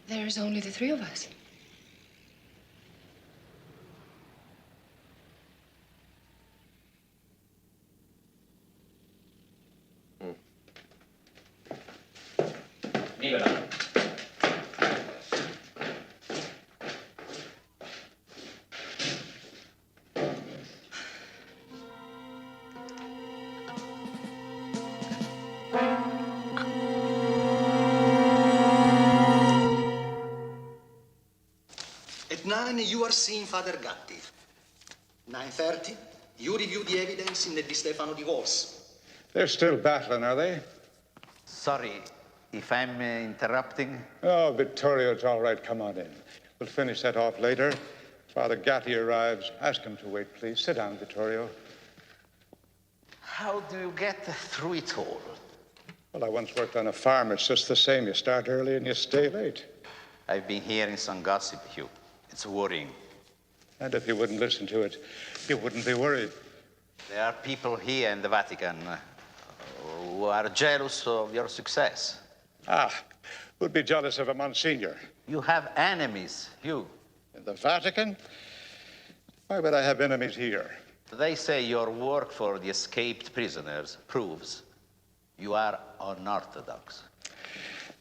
S11: There's only the three of us.
S18: Niemand.
S20: At 9, you are seeing Father Gatti. 9:30, you review the evidence in the Di Stefano divorce.
S5: They're still battling, are they?
S12: Sorry if I'm interrupting.
S5: Oh, Vittorio's all right. Come on in. We'll finish that off later. Father Gatti arrives. Ask him to wait, please. Sit down, Vittorio.
S12: How do you get through it all?
S5: Well, I once worked on a farm. It's just the same. You start early and you stay late.
S12: I've been hearing some gossip, Hugh. It's worrying.
S5: And if you wouldn't listen to it, you wouldn't be worried.
S12: There are people here in the Vatican who are jealous of your success.
S7: Ah, who'd be jealous of a Monsignor?
S12: You have enemies, you.
S7: In the Vatican? Why would I have enemies here?
S12: They say your work for the escaped prisoners proves you are unorthodox.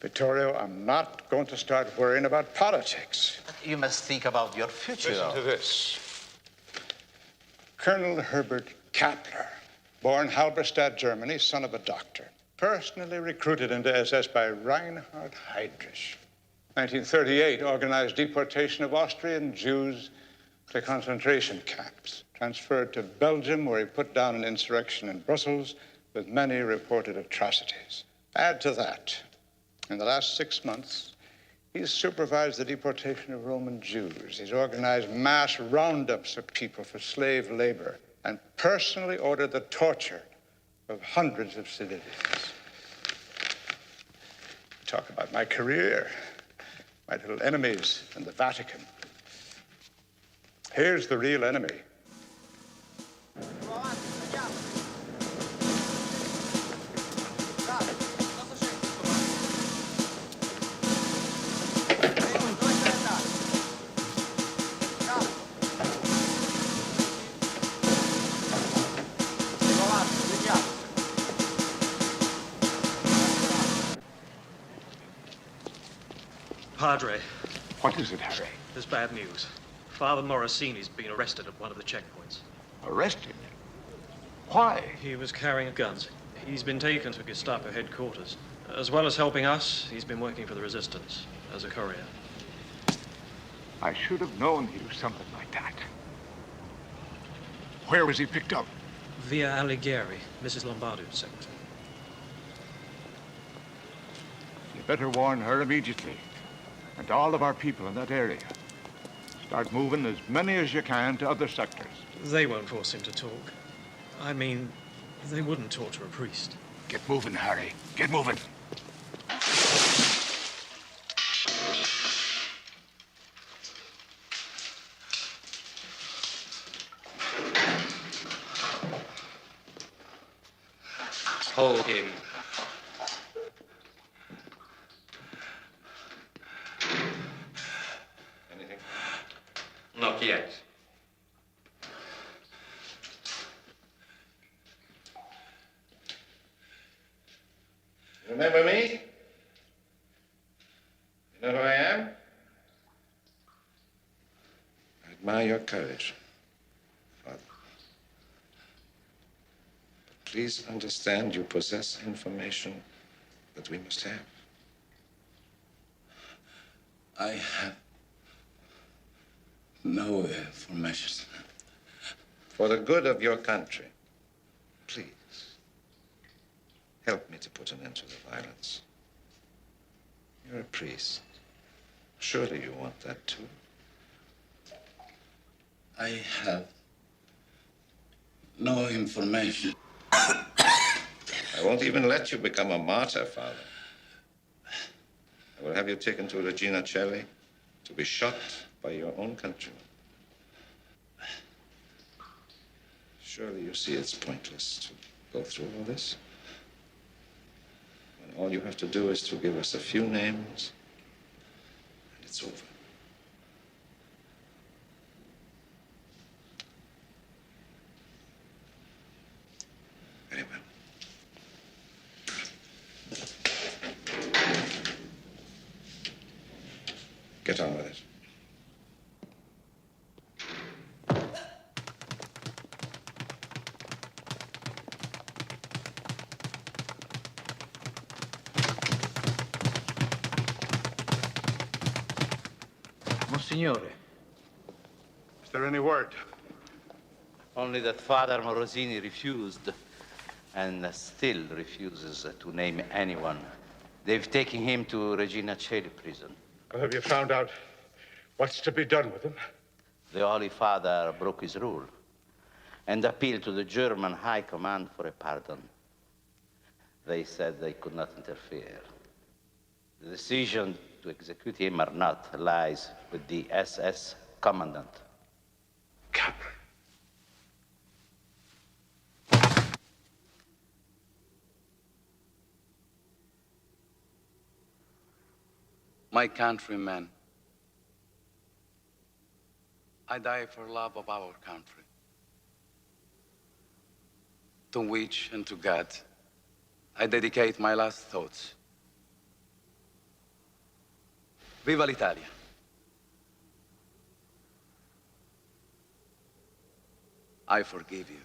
S7: Vittorio, I'm not going to start worrying about politics.
S12: You must think about your future.
S7: Listen to this. Colonel Herbert Kappler, born Halberstadt, Germany, son of a doctor, personally recruited into SS by Reinhard Heydrich. 1938, organized deportation of Austrian Jews to concentration camps. Transferred to Belgium, where he put down an insurrection in Brussels with many reported atrocities. Add to that, in the last 6 months, he's supervised the deportation of Roman Jews. He's organized mass roundups of people for slave labor and personally ordered the torture of hundreds of civilians. Talk about my career, my little enemies in the Vatican. Here's the real enemy.
S18: Padre.
S5: What is it, Harry?
S18: There's bad news. Father Morricini's been arrested at one of the checkpoints.
S5: Arrested? Why?
S18: He was carrying guns. He's been taken to Gestapo headquarters. As well as helping us, he's been working for the resistance as a courier.
S5: I should have known he was something like that. Where was he picked up?
S18: Via Alighieri, Mrs. Lombardo's secretary.
S5: You better warn her immediately. And all of our people in that area. Start moving as many as you can to other sectors.
S18: They won't force him to talk. I mean, they wouldn't torture a priest.
S5: Get moving, Harry. Get moving.
S18: Hold him.
S4: Anything?
S18: Not yet.
S4: Remember me? You know who I am? I admire your courage, Father. But please understand you possess information that we must have.
S15: I have no information.
S4: For the good of your country, please, help me to put an end to the violence. You're a priest. Surely you want that too.
S15: I have no information.
S4: I won't even let you become a martyr, Father. I will have you taken to Regina Coeli to be shot by your own countrymen. Surely you see it's pointless to go through all this. When all you have to do is to give us a few names, and it's over. Very well. Get on with it.
S2: Monsignore.
S7: Is there any word?
S12: Only that Father Morosini refused, and still refuses to name anyone. They've taken him to Regina Coeli prison.
S7: Well, have you found out what's to be done with him?
S12: The Holy Father broke his rule and appealed to the German High Command for a pardon. They said they could not interfere. The decision to execute him or not lies with the SS commandant.
S7: Captain.
S22: my countrymen. I die for love of our country, to which and to God I dedicate my last thoughts. Viva l'Italia! I forgive you.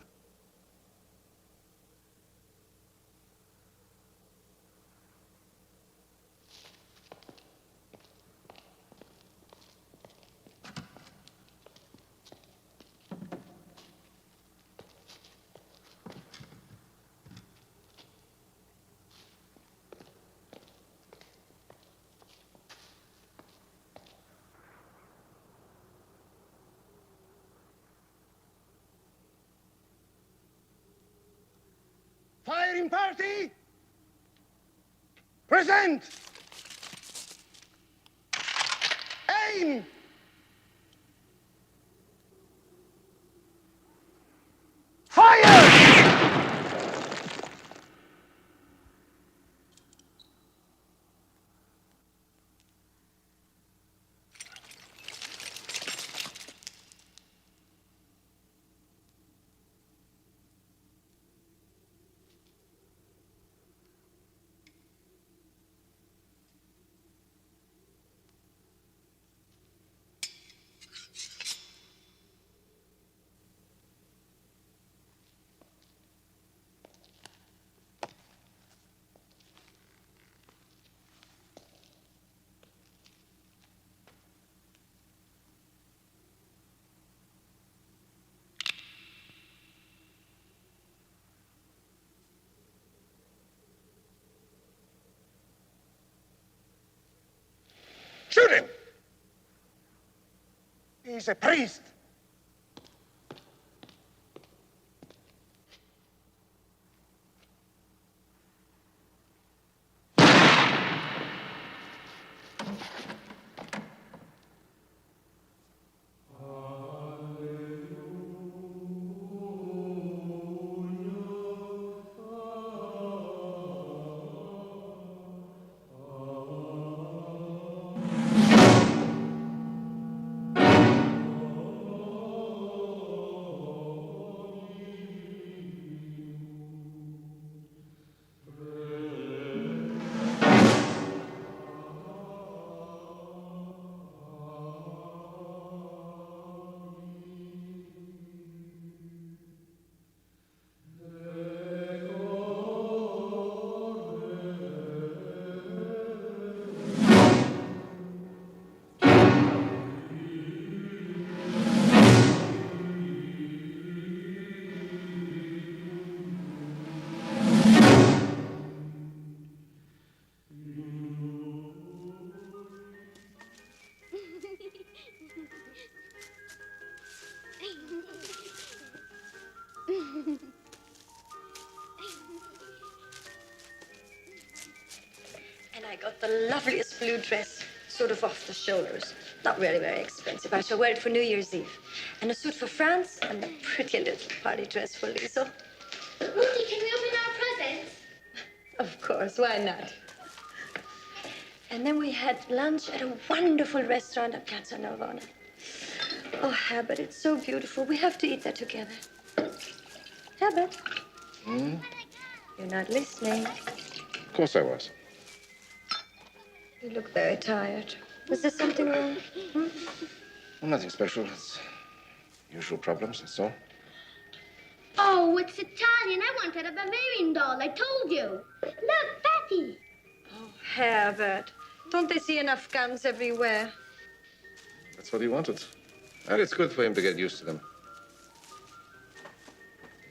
S3: Firing party! Present! Aim! Fire! Shoot him! He's a priest.
S14: And I got the loveliest blue dress, sort of off the shoulders. Not really very expensive. I shall wear it for New Year's Eve. And a suit for France, and a pretty little party dress for Lisa.
S13: Ruthie, can we open our presents?
S14: Of course, why not? And then we had lunch at a wonderful restaurant at Piazza Navona. Oh, Herbert, it's so beautiful. We have to eat there together. Herbert?
S4: Hmm?
S14: You're not listening.
S4: Of course I was.
S14: You look very tired. Is there something wrong? Hmm?
S4: Well, nothing special. It's usual problems, that's all.
S13: Oh, it's Italian. I wanted a Bavarian doll. I told you. Look, Patty.
S14: Oh, Herbert. Don't they see enough guns everywhere?
S4: That's what he wanted. And it's good for him to get used to them.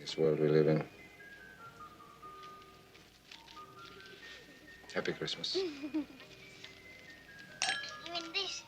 S4: This world we live in. Happy Christmas.
S13: Even this.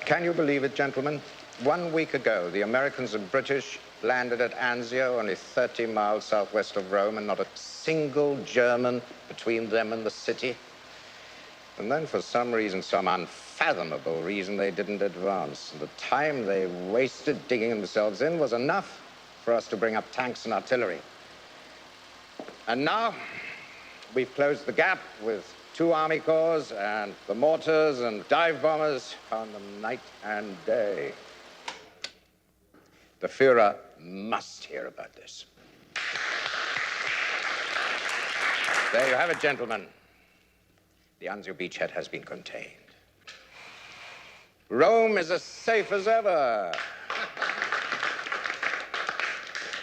S4: Can you believe it, gentlemen? 1 week ago, the Americans and British landed at Anzio, only 30 miles southwest of Rome, and not a single German between them and the city. And then, for some reason, some unfathomable reason, they didn't advance. And the time they wasted digging themselves in was enough for us to bring up tanks and artillery. And now, we've closed the gap with 2 Army Corps and the mortars and dive bombers on them night and day. The Führer must hear about this. There you have it, gentlemen. The Anzio beachhead has been contained. Rome is as safe as ever.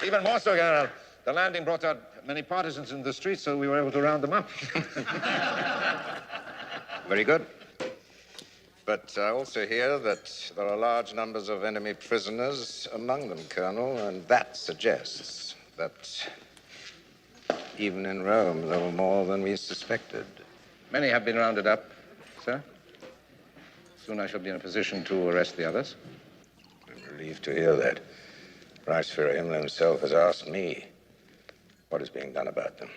S4: Even more so, General. The landing brought out many partisans in the streets, so we were able to round them up. Very good. But I also hear that there are large numbers of enemy prisoners among them, Colonel, and that suggests that even in Rome, there were more than we suspected. Many have been rounded up, sir. Soon I shall be in a position to arrest the others. I'm relieved to hear that. Reichsführer Himmler himself has asked me what is being done about them.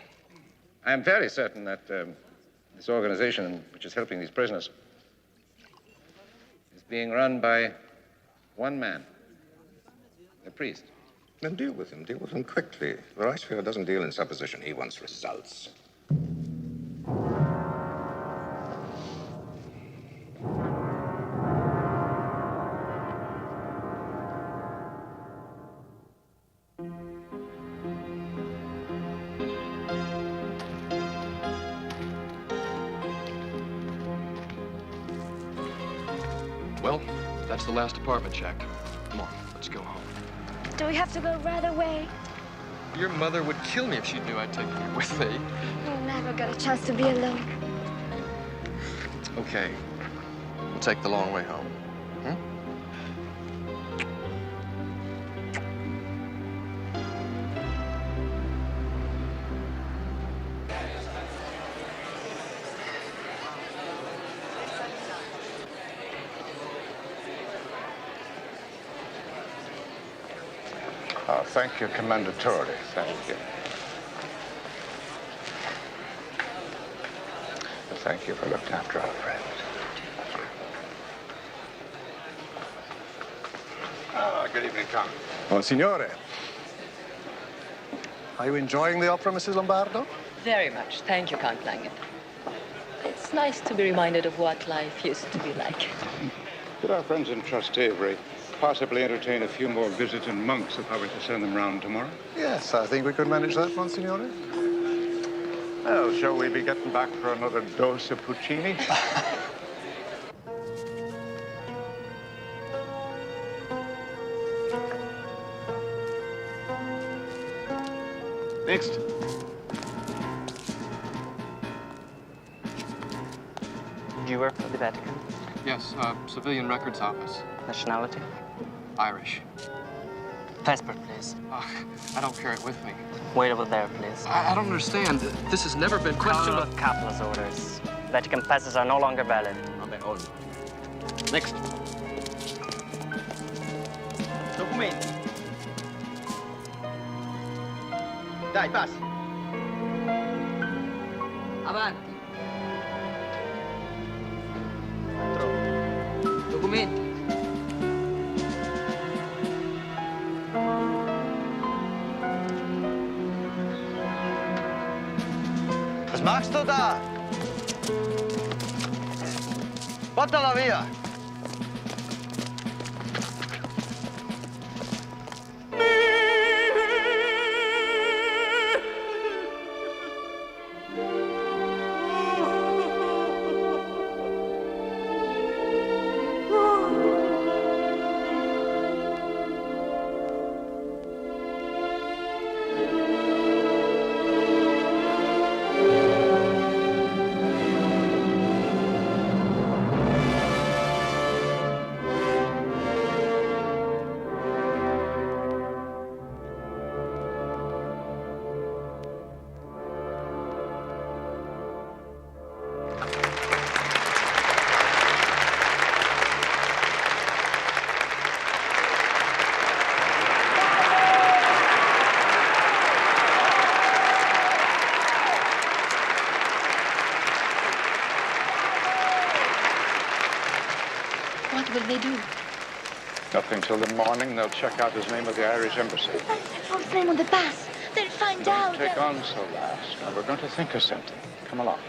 S4: I am very certain that this organization, which is helping these prisoners, is being run by one man, a priest. Then deal with him quickly. The Reichsführer doesn't deal in supposition, he wants results.
S8: Well, that's the last apartment check. Come on, let's go home.
S13: Do we have to go right away?
S8: Your mother would kill me if she knew I'd taken you with me.
S13: We never got a chance to be alone.
S8: Okay. We'll take the long way home.
S7: Oh, thank you, Commendatore. Thank you. Thank you for looking after our friends.
S3: Good evening, Count. Monsignore. Are you enjoying the opera, Mrs. Lombardo?
S6: Very much. Thank you, Count Langen. It's nice to be reminded of what life used to be like.
S7: Could our friends in Trastevere possibly entertain a few more visiting monks if I were to send them round tomorrow?
S3: Yes, I think we could manage that, Monsignore.
S7: Well, shall we be getting back for another dose of Puccini?
S1: Next.
S16: Do you work for the Vatican?
S8: Yes, civilian records office.
S16: Nationality?
S8: Irish.
S16: Passport, please.
S8: I don't carry it with me.
S16: Wait over there, please.
S8: I don't understand. This has never been
S16: Question of Capital's orders. Vatican passes are no longer valid.
S8: Next.
S16: Documenti.
S2: Dai, passi. Avanti. Documenti.
S10: Was machst du da? Portala via!
S14: will they do?
S5: Nothing till the morning. They'll check out his name at the Irish embassy.
S14: False name on the pass. They'll find out.
S5: Take on so last. Now, we're going to think of something. Come along.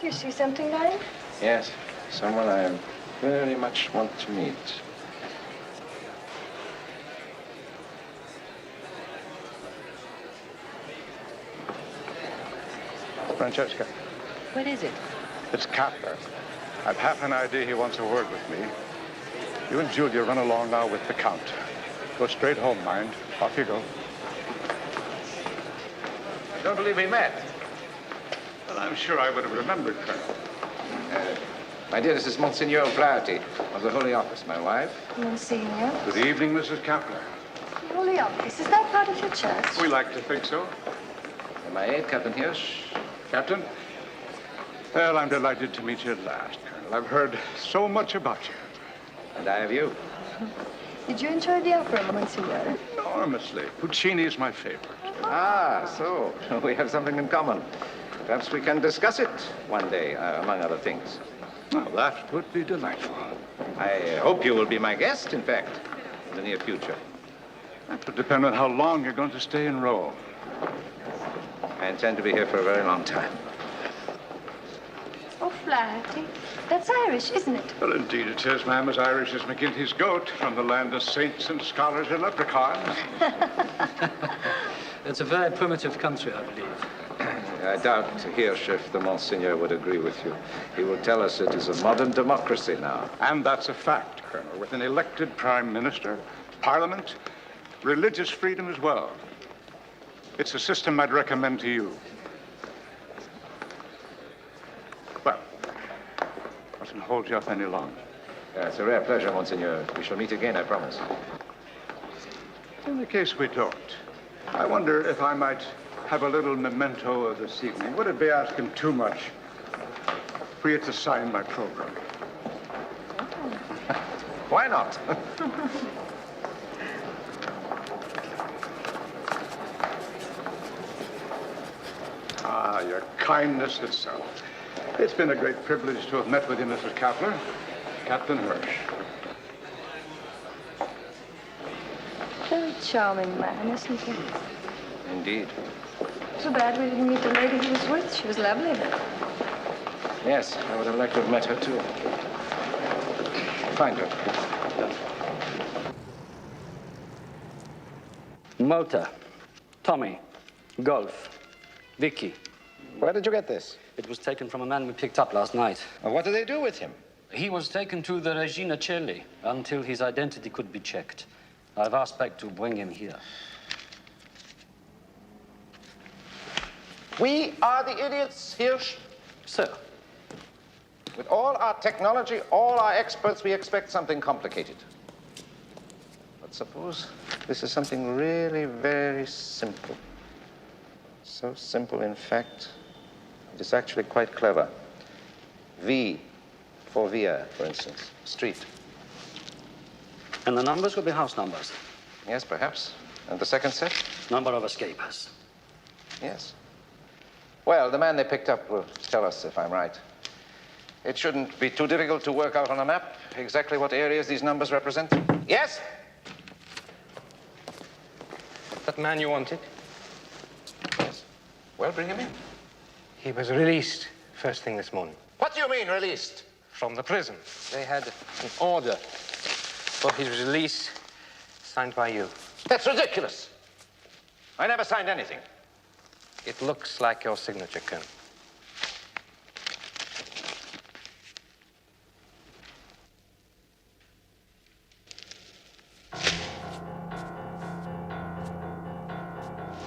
S14: Do you see something, darling?
S4: Yes, someone I very much want to meet.
S5: Francesca,
S6: What is it?
S5: it's Kapler. I've half an idea he wants a word with me. You and Julia run along now with the Count. Go straight home, mind. Off you go.
S4: I don't believe we met.
S5: Well, I'm sure I would have remembered, Colonel.
S4: My dear, this is Monsignor Flaherty of the Holy Office, my wife.
S14: Monsignor.
S5: Good evening, Mrs. Kapler.
S14: Holy Office, is that part of your church?
S5: We like to think so.
S4: And my aide, Captain Hirsch.
S5: Captain? Well, I'm delighted to meet you at last, Colonel. I've heard so much about you.
S4: And I of you.
S14: Did you enjoy the opera, Monsignor?
S5: Enormously. Puccini is my favorite.
S4: Ah, so we have something in common. Perhaps we can discuss it one day, among other things.
S5: Well, that would be delightful.
S4: I hope you will be my guest, in fact, in the near future.
S5: That would depend on how long you're going to stay in Rome.
S4: I intend to be here for a very long time.
S14: Oh, Flaherty. That's Irish, isn't it?
S5: Well, indeed it is, ma'am, as Irish as McGinty's goat, from the land of saints and scholars and leprechauns.
S9: It's a very primitive country, I believe.
S4: I doubt, Hirsch, if the Monsignor would agree with you. He will tell us it is a modern democracy now.
S5: And that's a fact, Colonel, with an elected prime minister, parliament, religious freedom as well. It's a system I'd recommend to you. Well, I mustn't hold you up any longer.
S4: It's a rare pleasure, Monsignor. We shall meet again, I promise.
S5: In the case we don't, I wonder if I might have a little memento of this evening. Would it be asking too much for you to sign my program?
S4: Why not?
S5: Ah, your kindness itself. It's been a great privilege to have met with you, Mrs. Kapler. Captain Hirsch.
S14: Very charming man, isn't he?
S4: Indeed.
S14: Too bad we didn't meet the lady he was with. She was lovely.
S4: Yes, I would have liked to have met her, too. Find her.
S22: Malta, Tommy, Golf, Vicky.
S4: Where did you get this?
S22: It was taken from a man we picked up last night.
S4: What did they do with him?
S22: He was taken to the Regina Celli until his identity could be checked. I've asked Peck to bring him here.
S4: We are the idiots, Hirsch.
S22: Sir.
S4: With all our technology, all our experts, we expect something complicated. But suppose this is something really very simple. So simple, in fact, it is actually quite clever. V for via, for instance, street.
S22: And the numbers will be house numbers.
S4: Yes, perhaps. And the second set?
S22: Number of escapers.
S4: Yes. Well, the man they picked up will tell us if I'm right. It shouldn't be too difficult to work out on a map exactly what areas these numbers represent. Yes?
S17: That man you wanted?
S4: Yes. Well, bring him in.
S17: He was released first thing this morning.
S4: What do you mean, released?
S17: From the prison. They had an order for his release signed by you.
S4: That's ridiculous. I never signed anything.
S17: It looks like your signature, Colonel.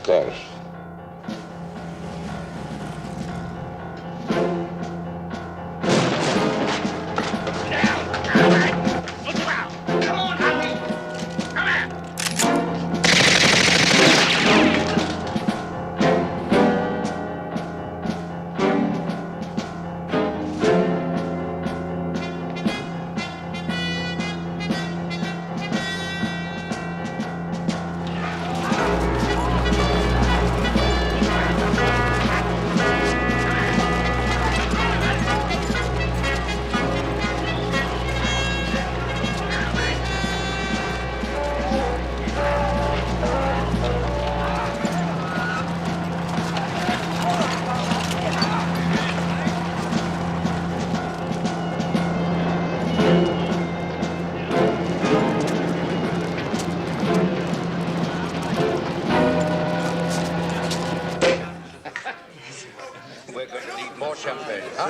S4: There.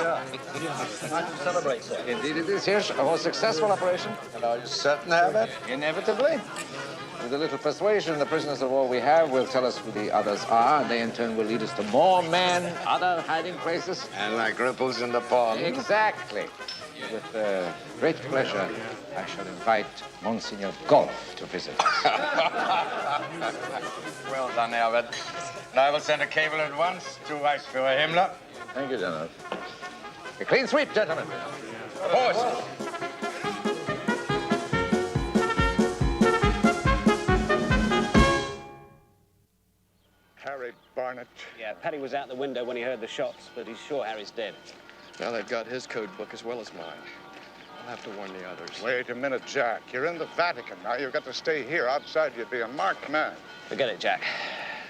S17: Time to celebrate, sir.
S4: Indeed it is, Hirsch. A most successful operation.
S3: And are you certain, Herbert?
S4: Inevitably. With a little persuasion, the prisoners of war we have will tell us who the others are, and they in turn will lead us to more men, other hiding places.
S3: And like ripples in the pond.
S4: Exactly. With great pleasure, I shall invite Monsignor Golf to visit us.
S10: Well done, Herbert. And I will send a cable at once to Viceroy Himmler.
S4: Thank you, General. A clean sweep, gentlemen. Horse.
S7: Harry Barnett.
S17: Yeah, Paddy was out the window when he heard the shots, but he's sure Harry's dead.
S8: Now they've got his code book as well as mine. I'll have to warn the others.
S7: Wait a minute, Jack. You're in the Vatican now. You've got to stay here. Outside, you'd be a marked man.
S17: Forget it, Jack.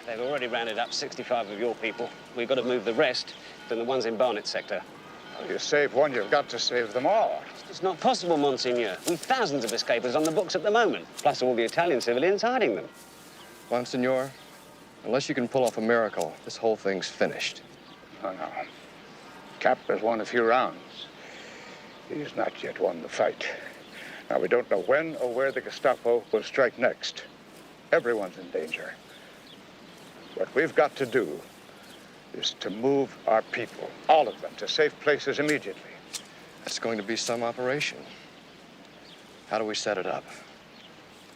S17: They've already rounded up 65 of your people. We've got to move the rest to the ones in Barnett's sector.
S7: Well, you save one, you've got to save them all.
S17: It's not possible, Monsignor. We've thousands of escapers on the books at the moment, plus all the Italian civilians hiding them.
S8: Monsignor, unless you can pull off a miracle, this whole thing's finished.
S7: No, no. Cap has won a few rounds. He's not yet won the fight. Now, we don't know when or where the Gestapo will strike next. Everyone's in danger. What we've got to do is to move our people, all of them, to safe places immediately.
S8: It's going to be some operation. How do we set it up?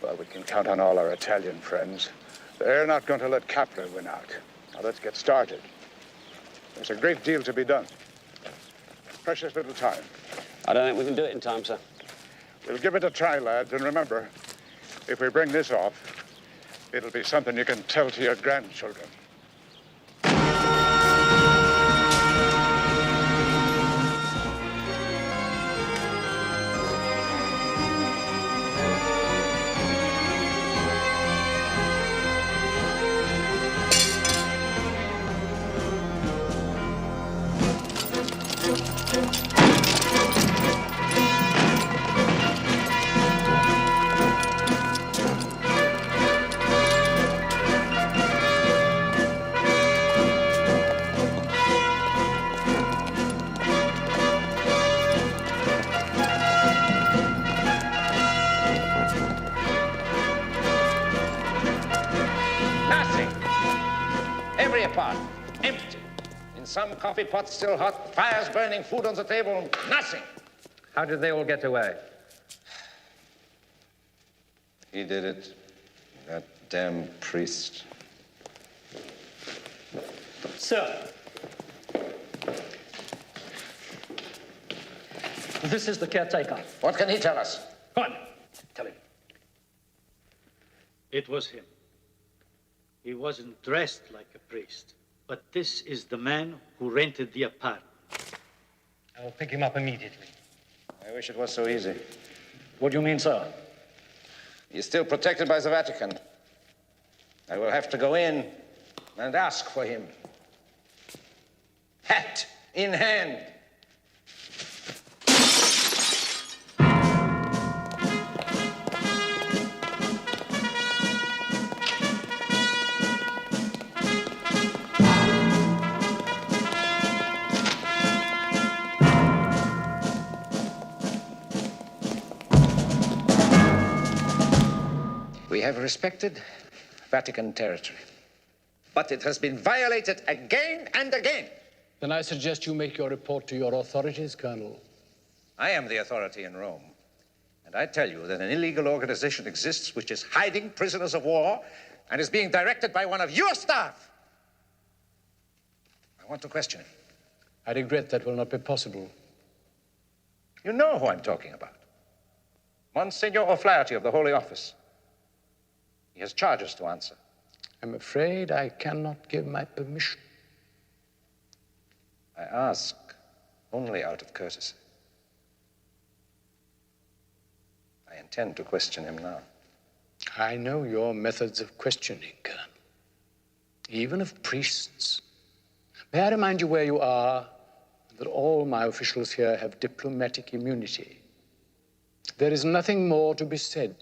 S7: Well, we can count on all our Italian friends. They're not going to let Kapler win out. Now, let's get started. There's a great deal to be done. Precious little time.
S17: I don't think we can do it in time, sir.
S7: We'll give it a try, lads, and remember, if we bring this off, it'll be something you can tell to your grandchildren.
S4: Every apartment, empty. In some coffee pots still hot, fires burning, food on the table, nothing.
S9: How did they all get away?
S4: He did it. That damn priest.
S9: Sir. This is the caretaker.
S4: What can he tell us?
S9: Go on, tell him. It was him. He wasn't dressed like a priest, but this is the man who rented the apartment. I will pick him up immediately.
S4: I wish it was so easy.
S9: What do you mean, sir?
S4: He's still protected by the Vatican. I will have to go in and ask for him. Hat in hand. We have respected Vatican territory, but it has been violated again and again.
S1: Then I suggest you make your report to your authorities, Colonel.
S4: I am the authority in Rome, and I tell you that an illegal organization exists which is hiding prisoners of war and is being directed by one of your staff. I want to question him.
S1: I regret that will not be possible.
S4: You know who I'm talking about. Monsignor O'Flaherty of the Holy Office. He has charges to answer.
S1: I'm afraid I cannot give my permission.
S4: I ask only out of courtesy. I intend to question him now.
S1: I know your methods of questioning, Colonel. Even of priests. May I remind you where you are, that all my officials here have diplomatic immunity. There is nothing more to be said.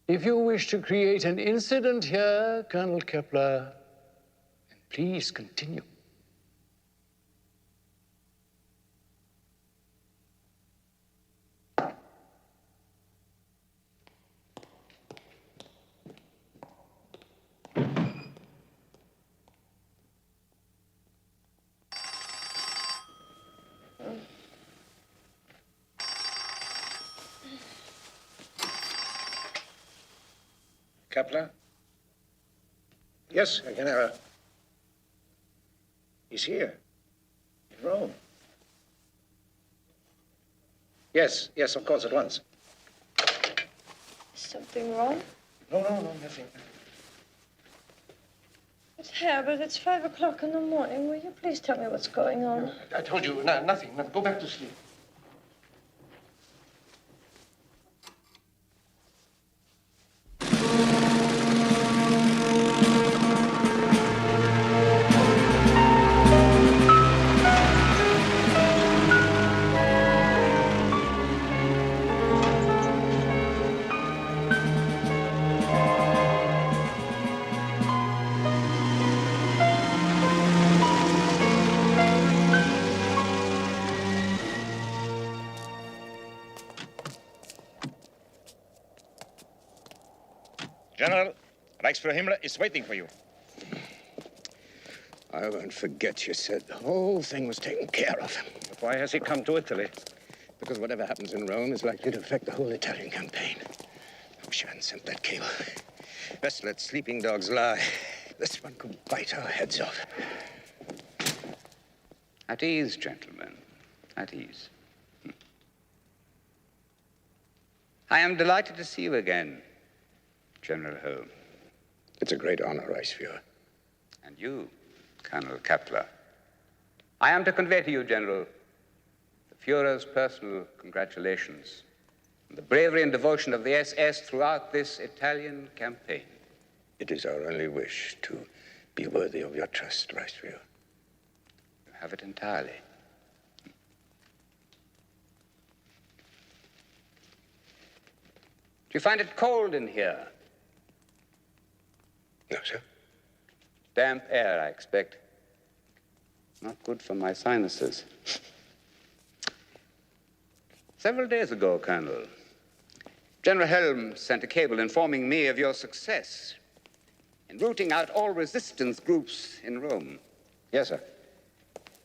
S1: If you wish to create an incident here, Colonel Kepler, then please continue.
S4: Kepler? Yes, I can have a... He's here, in Rome. Yes, yes, of course, at once.
S14: Is something wrong?
S4: No, nothing.
S14: But Herbert, it's 5 o'clock in the morning. Will you please tell me what's going on?
S4: I told you, nothing. Go back to sleep.
S19: General, Reichsführer Himmler is waiting for you.
S4: I won't forget you said the whole thing was taken care of. But why has he come to Italy? Because whatever happens in Rome is likely to affect the whole Italian campaign. I wish you hadn't sent that cable. Best let sleeping dogs lie. This one could bite our heads off.
S21: At ease, gentlemen. At ease. I am delighted to see you again, General Holm.
S4: It's a great honor, Reichsführer.
S21: And you, Colonel Kepler. I am to convey to you, General, the Führer's personal congratulations on the bravery and devotion of the SS throughout this Italian campaign.
S4: It is our only wish to be worthy of your trust, Reichsführer.
S21: You have it entirely. Do you find it cold in here?
S4: No, sir.
S21: Damp air, I expect. Not good for my sinuses. Several days ago, Colonel, General Helm sent a cable informing me of your success in rooting out all resistance groups in Rome.
S4: Yes, sir.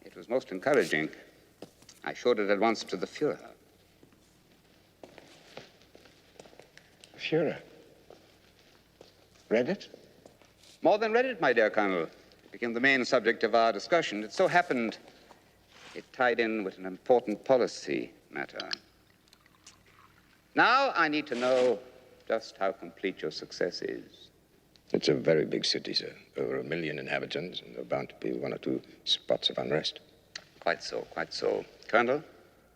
S21: It was most encouraging. I showed it at once to the Führer.
S4: Führer? Read it?
S21: More than read it, my dear Colonel. It became the main subject of our discussion. It so happened it tied in with an important policy matter. Now I need to know just how complete your success is.
S4: It's a very big city, sir. Over 1 million inhabitants, and there are bound to be 1 or 2 spots of unrest.
S21: Quite so, quite so. Colonel?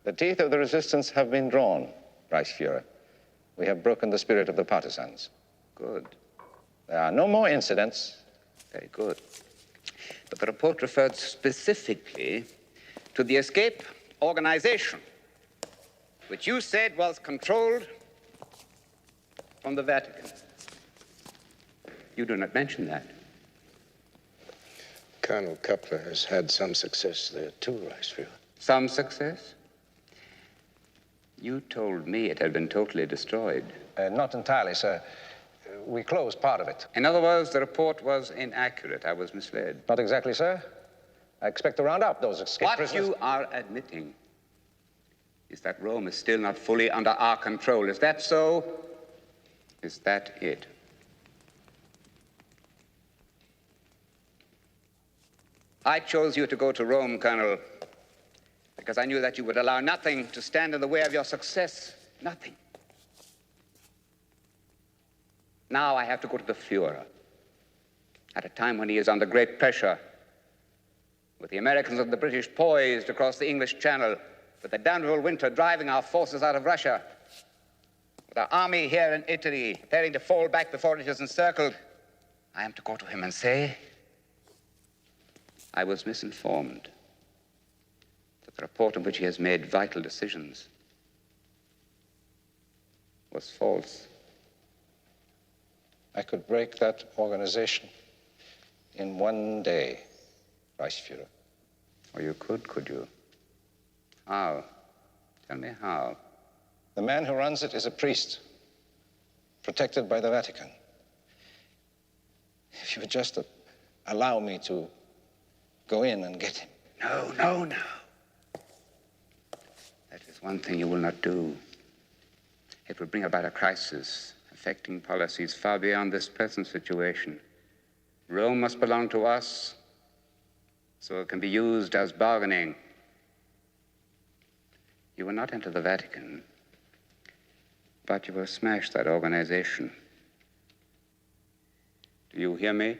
S4: The teeth of the resistance have been drawn, Reichsführer. We have broken the spirit of the partisans.
S21: Good.
S4: There are no more incidents.
S21: Very good. But the report referred specifically to the escape organization, which you said was controlled from the Vatican. You do not mention that.
S4: Colonel Kepler has had some success there, too, Reichsführer.
S21: Some success? You told me it had been totally destroyed.
S4: Not entirely, sir. We closed part of it.
S21: In other words, the report was inaccurate. I was misled.
S4: Not exactly, sir. I expect to round up those escaped prisoners.
S21: What you are admitting is that Rome is still not fully under our control. Is that so? Is that it? I chose you to go to Rome, Colonel, because I knew that you would allow nothing to stand in the way of your success. Nothing. Now I have to go to the Führer at a time when he is under great pressure, with the Americans and the British poised across the English Channel, with the damnable winter driving our forces out of Russia, with our army here in Italy, preparing to fall back before it is encircled. I am to go to him and say, I was misinformed, that the report in which he has made vital decisions was false.
S4: I could break that organization in one day, Reichsführer.
S21: Or you could you? How? Tell me how.
S4: The man who runs it is a priest, protected by the Vatican. If you would just allow me to go in and get him.
S21: No. That is one thing you will not do. It will bring about a crisis affecting policies far beyond this present situation. Rome must belong to us, so it can be used as bargaining. You will not enter the Vatican, but you will smash that organization. Do you hear me?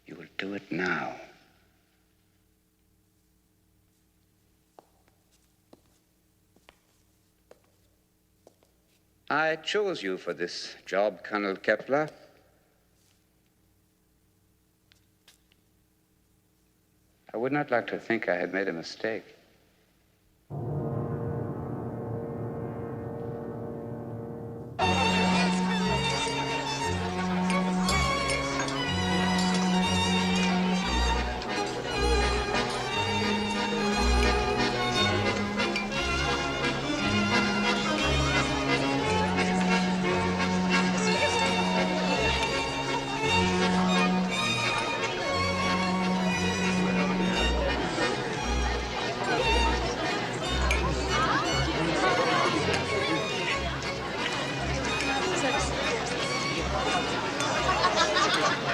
S21: You will do it now. I chose you for this job, Colonel Kepler. I would not like to think I had made a mistake.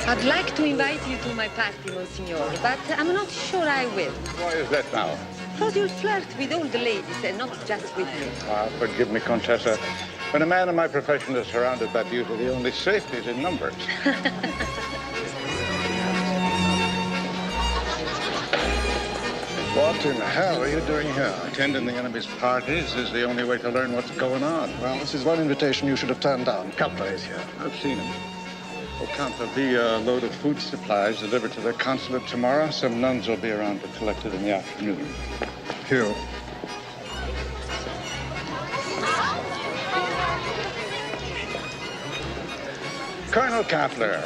S11: I'd like to invite you to my party, Monsignor, but I'm not sure I will.
S7: Why is that now?
S11: Because you'll flirt with all the ladies and not just with me.
S7: Ah, forgive me, Contessa. When a man in my profession is surrounded by beauty, the only safety is in numbers. What in hell are you doing here? Attending the enemy's parties is the only way to learn what's going on.
S4: Well, this is one invitation you should have turned down. Cutler is here.
S7: I've seen him. Oh, Count, there'll be a load of food supplies delivered to the consulate tomorrow. Some nuns will be around to collect it in the afternoon. Here. Colonel Kepler,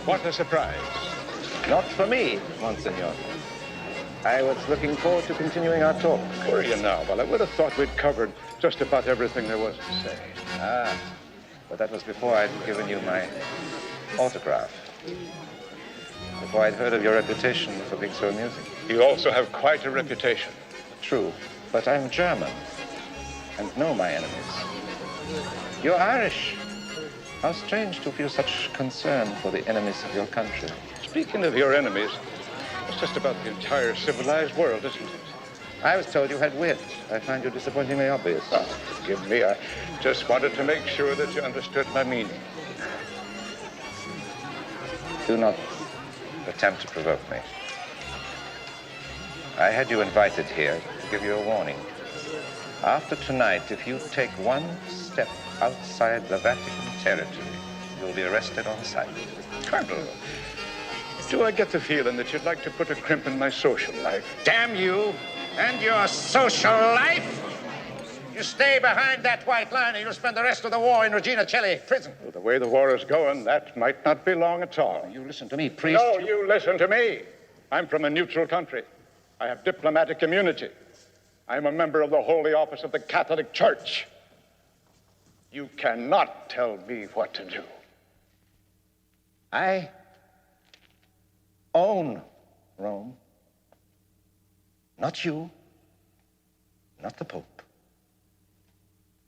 S7: what a surprise.
S4: Not for me, Monsignor. I was looking forward to continuing our talk.
S7: Where are you now? Well, I would have thought we'd covered just about everything there was to say.
S4: Ah, but that was before I'd given you my autograph. Before I'd heard of your reputation for being so amusing.
S7: You also have quite a reputation.
S4: True, but I'm German and know my enemies. You're Irish. How strange to feel such concern for the enemies of your country.
S7: Speaking of your enemies, it's just about the entire civilized world, isn't it?
S4: I was told you had wit. I find you disappointingly obvious.
S7: Oh, forgive me. I just wanted to make sure that you understood my meaning.
S4: Do not attempt to provoke me. I had you invited here to give you a warning. After tonight, if you take one step outside the Vatican territory, you'll be arrested on sight.
S7: Colonel, do I get the feeling that you'd like to put a crimp in my social life?
S4: Damn you and your social life! You stay behind that white line and you'll spend the rest of the war in Regina Coeli prison.
S7: Well, the way the war is going, that might not be long at all.
S4: You listen to me, priest.
S7: No, you listen to me. I'm from a neutral country. I have diplomatic immunity. I'm a member of the Holy Office of the Catholic Church. You cannot tell me what to do.
S4: I own Rome. Not you. Not the Pope.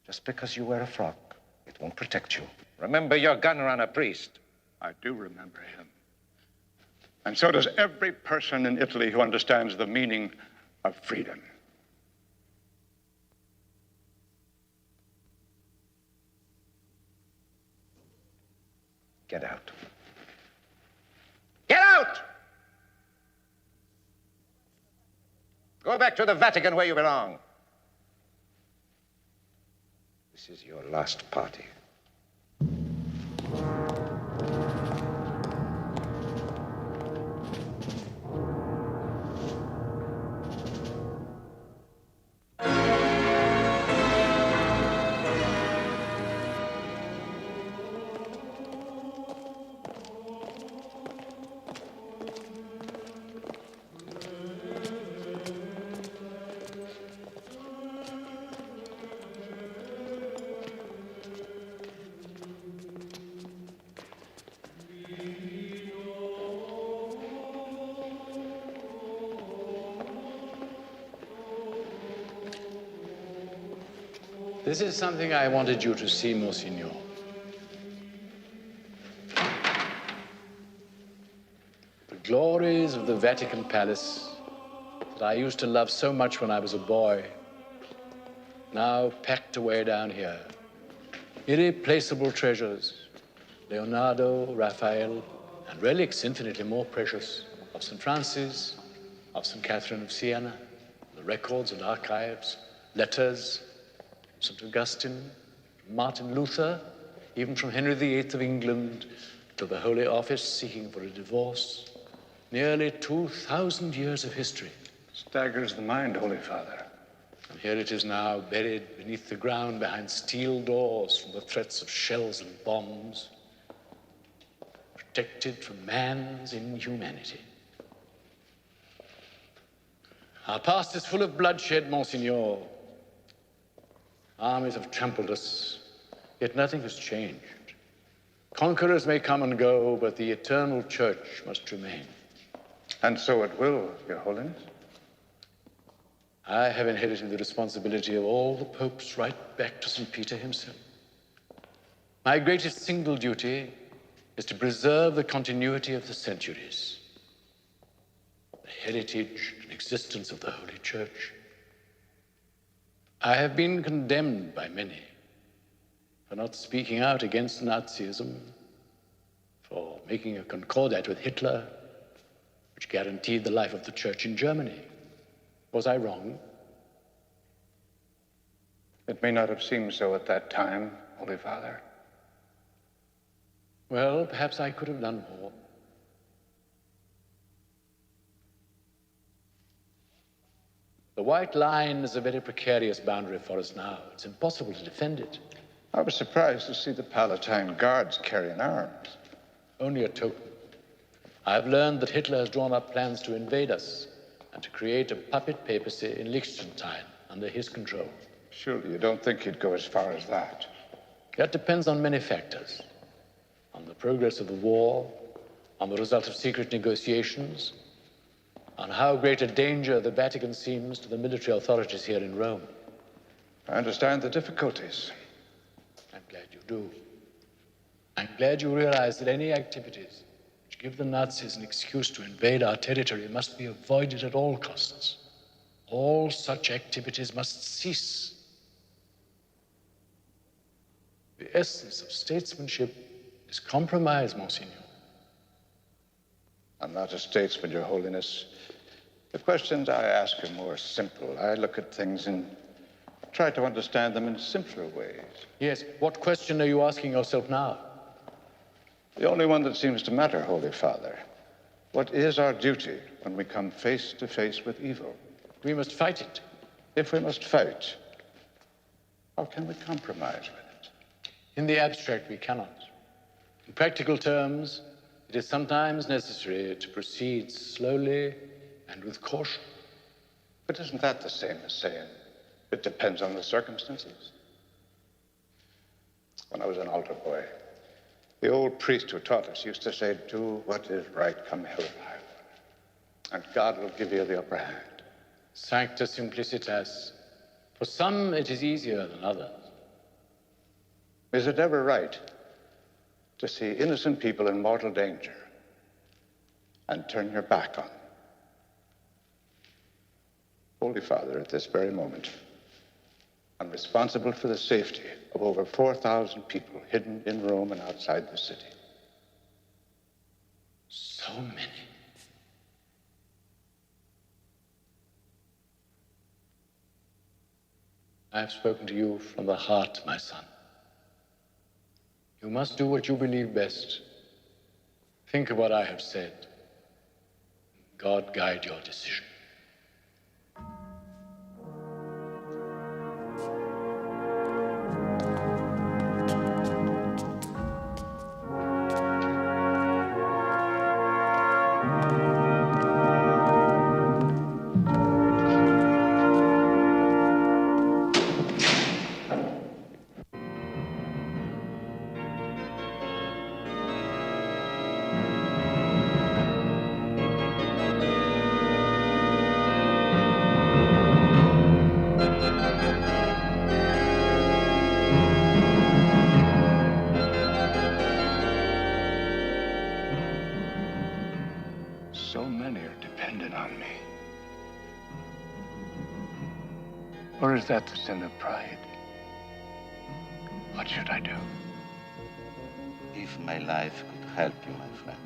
S4: Just because you wear a frock, it won't protect you. Remember your gun runner, priest.
S7: I do remember him. And so does every person in Italy who understands the meaning of freedom.
S4: Get out. Get out! Go back to the Vatican where you belong. This is your last party.
S1: This is something I wanted you to see, Monsignor. The glories of the Vatican Palace that I used to love so much when I was a boy, now packed away down here. Irreplaceable treasures, Leonardo, Raphael, and relics infinitely more precious of St. Francis, of St. Catherine of Siena, the records and archives, letters, St. Augustine, Martin Luther, even from Henry VIII of England to the Holy Office seeking for a divorce. Nearly 2,000 years of history.
S5: Staggers the mind, Holy Father.
S1: And here it is now, buried beneath the ground behind steel doors from the threats of shells and bombs, protected from man's inhumanity. Our past is full of bloodshed, Monsignor. Armies have trampled us, yet nothing has changed. Conquerors may come and go, but the eternal church must remain.
S5: And so it will, Your Holiness.
S1: I have inherited the responsibility of all the popes right back to St. Peter himself. My greatest single duty is to preserve the continuity of the centuries, the heritage and existence of the Holy Church. I have been condemned by many for not speaking out against Nazism, for making a concordat with Hitler, which guaranteed the life of the Church in Germany. Was I wrong?
S5: It may not have seemed so at that time, Holy Father.
S1: Well, perhaps I could have done more. The White Line is a very precarious boundary for us now. It's impossible to defend it.
S5: I was surprised to see the Palatine Guards carrying arms.
S1: Only a token. I've learned that Hitler has drawn up plans to invade us and to create a puppet papacy in Liechtenstein under his control.
S5: Surely you don't think he'd go as far as that?
S1: That depends on many factors. On the progress of the war, on the result of secret negotiations, on how great a danger the Vatican seems to the military authorities here in Rome.
S5: I understand the difficulties.
S1: I'm glad you do. I'm glad you realize that any activities which give the Nazis an excuse to invade our territory must be avoided at all costs. All such activities must cease. The essence of statesmanship is compromise, Monsignor.
S5: I'm not a statesman, Your Holiness. The questions I ask are more simple. I look at things and try to understand them in simpler ways.
S1: Yes, what question are you asking yourself now?
S5: The only one that seems to matter, Holy Father. What is our duty when we come face to face with evil?
S1: We must fight it.
S5: If we must fight, how can we compromise with it?
S1: In the abstract, we cannot. In practical terms, it is sometimes necessary to proceed slowly and with caution.
S5: But isn't that the same as saying it depends on the circumstances? When I was an altar boy, the old priest who taught us used to say, do what is right, come hell or high water, and God will give you the upper hand.
S1: Sancta simplicitas. For some, it is easier than others.
S5: Is it ever right to see innocent people in mortal danger and turn your back on them? Holy Father, at this very moment, I'm responsible for the safety of over 4,000 people hidden in Rome and outside the city.
S1: So many. I have spoken to you from the heart, my son. You must do what you believe best. Think of what I have said. God guide your decision.
S5: So many are dependent on me. Or is that the sin of pride? What should I do?
S12: If my life could help you, my friend,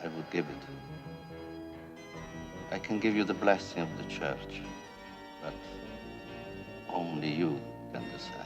S12: I would give it. I can give you the blessing of the church, but only you can decide.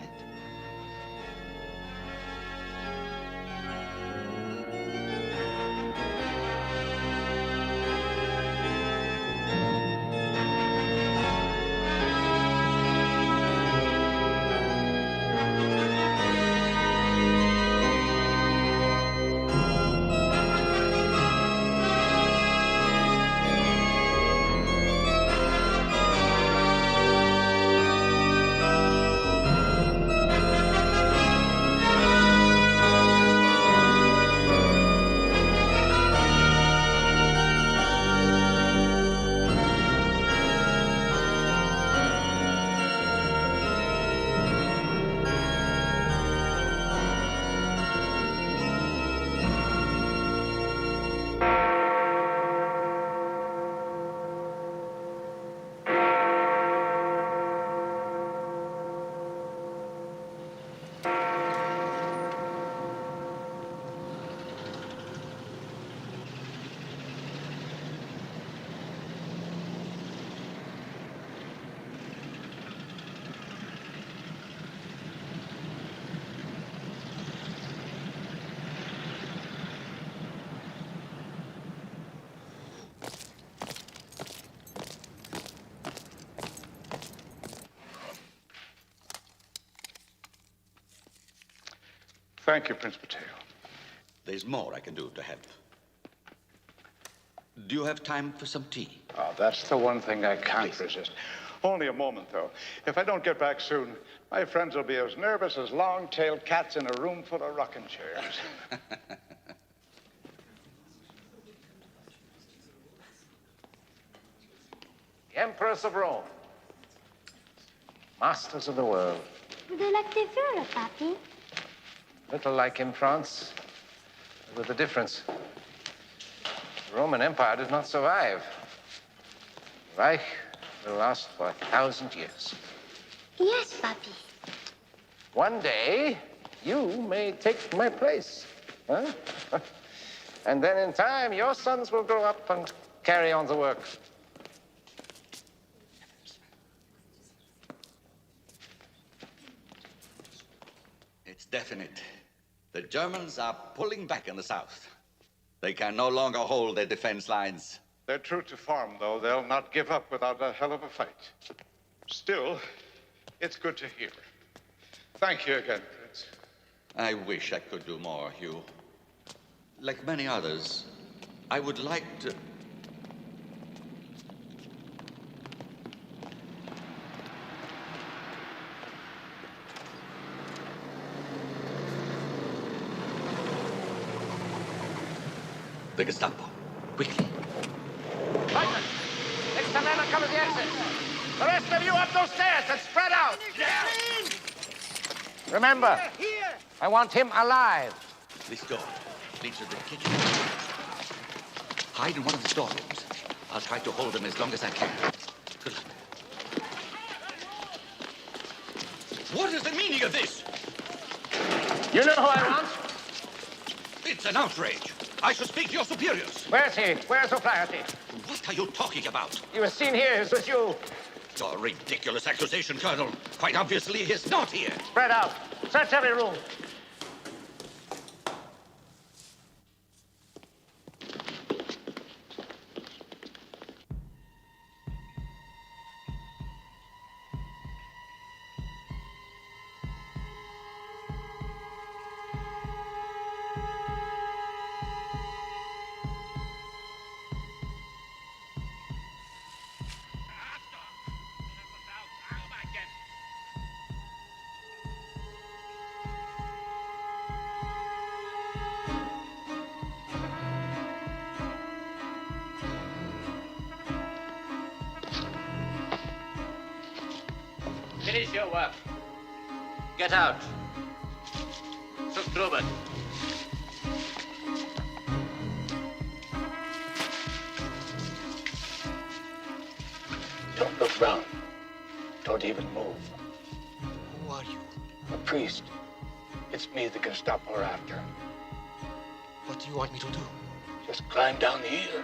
S5: Thank you, Prince Mateo.
S15: There's more I can do to help. Do you have time for some tea?
S5: Oh, that's the one thing I can't resist. Only a moment, though. If I don't get back soon, my friends will be as nervous as long-tailed cats in a room full of rocking chairs.
S4: The Emperors of Rome. Masters of the world.
S13: De like the Führer, Papi.
S4: Little like in France, but with a difference. The Roman Empire did not survive. The Reich will last for 1,000 years.
S13: Yes, Papi.
S4: One day, you may take my place. Huh? And then in time, your sons will grow up and carry on the work.
S15: It's definite. The Germans are pulling back in the south. They can no longer hold their defense lines.
S5: They're true to form, though. They'll not give up without a hell of a fight. Still, it's good to hear. Thank you again, Prince.
S15: I wish I could do more, Hugh. Like many others, I would like to... The Gestapo. Quickly.
S10: Lieutenant, next time men come at the exit. The rest of you up those stairs and spread out. Remember, I want him alive.
S15: This door leads to the kitchen. Hide in one of the storerooms. I'll try to hold them as long as I can. Good luck. What is the meaning of this?
S10: You know who I want?
S15: It's an outrage. I should speak to your superiors.
S10: Where's he? Where's O'Flaherty?
S15: What are you talking about?
S10: He was seen here. It was you.
S15: A ridiculous accusation, Colonel. Quite obviously, he's not here.
S10: Spread out. Search every room.
S2: Finish your work. Get out. Zurück drüben.
S18: Don't even move.
S8: Who are you?
S18: A priest. It's me the Gestapo are after.
S8: What do you want me to do?
S18: Just climb down the hill.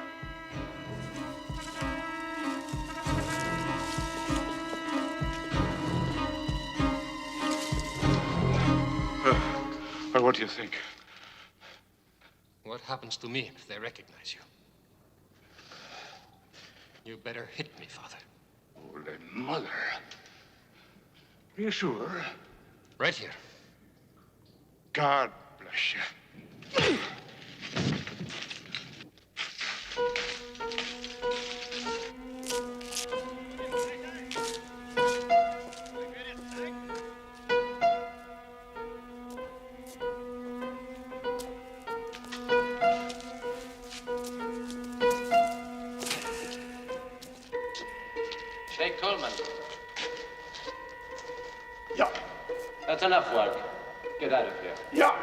S5: Well, what do you think?
S8: What happens to me if they recognize you? You better hit me, Father.
S18: Holy Mother. Are you sure?
S8: Right here.
S5: God bless you.
S2: Shake Coleman.
S18: Yeah.
S2: That's enough work. Get out of here.
S18: Yeah.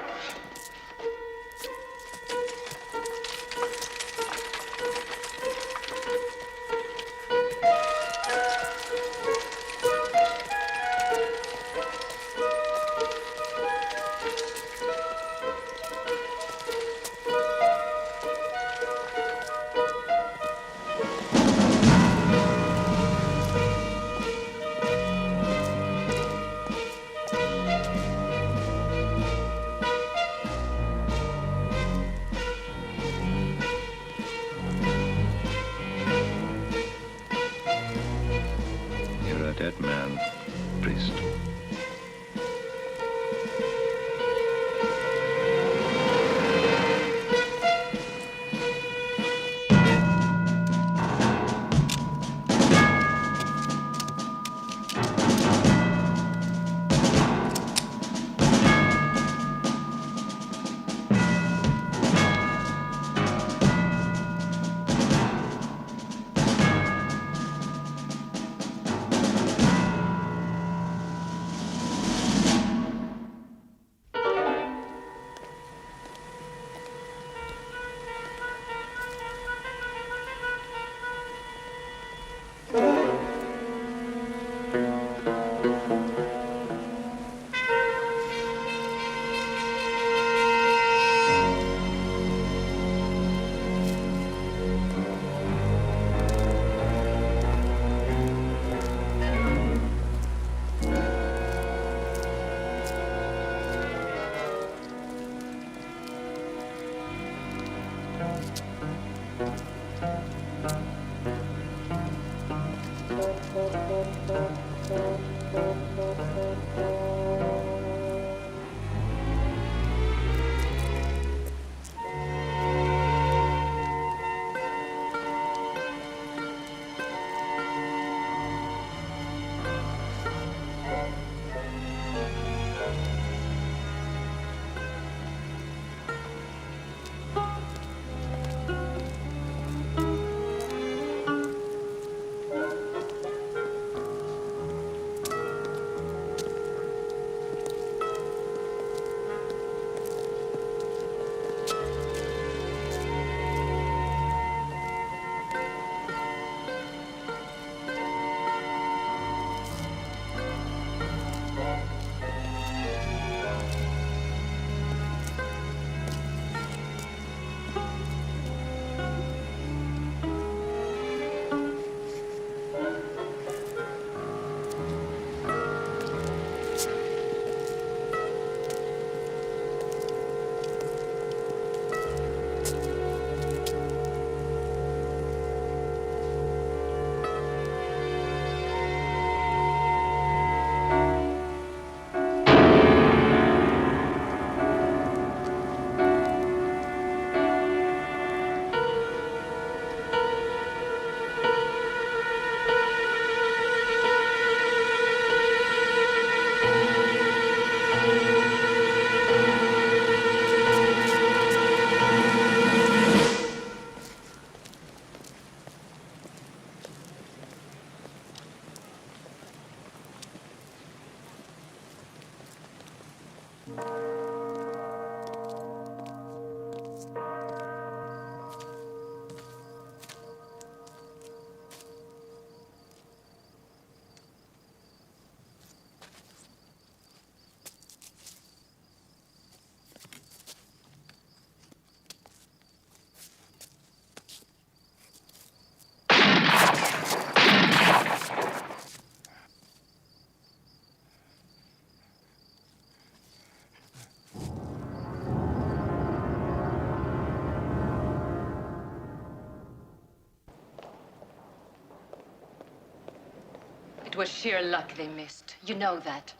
S11: It was sheer luck they missed. You know that.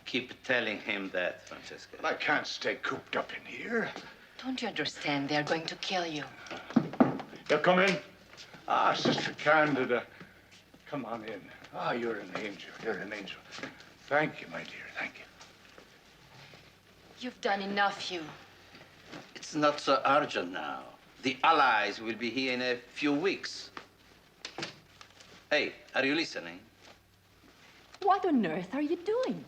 S12: Keep telling him that, Francesca.
S5: I can't stay cooped up in here.
S11: Don't you understand? They're going to kill you.
S5: You come in. Ah, Sister Candida. Come on in. Ah, you're an angel. You're an angel. Thank you, my dear. Thank you.
S11: You've done enough, Hugh.
S12: It's not so urgent now. The Allies will be here in a few weeks. Hey, are you listening?
S6: What on earth are you doing?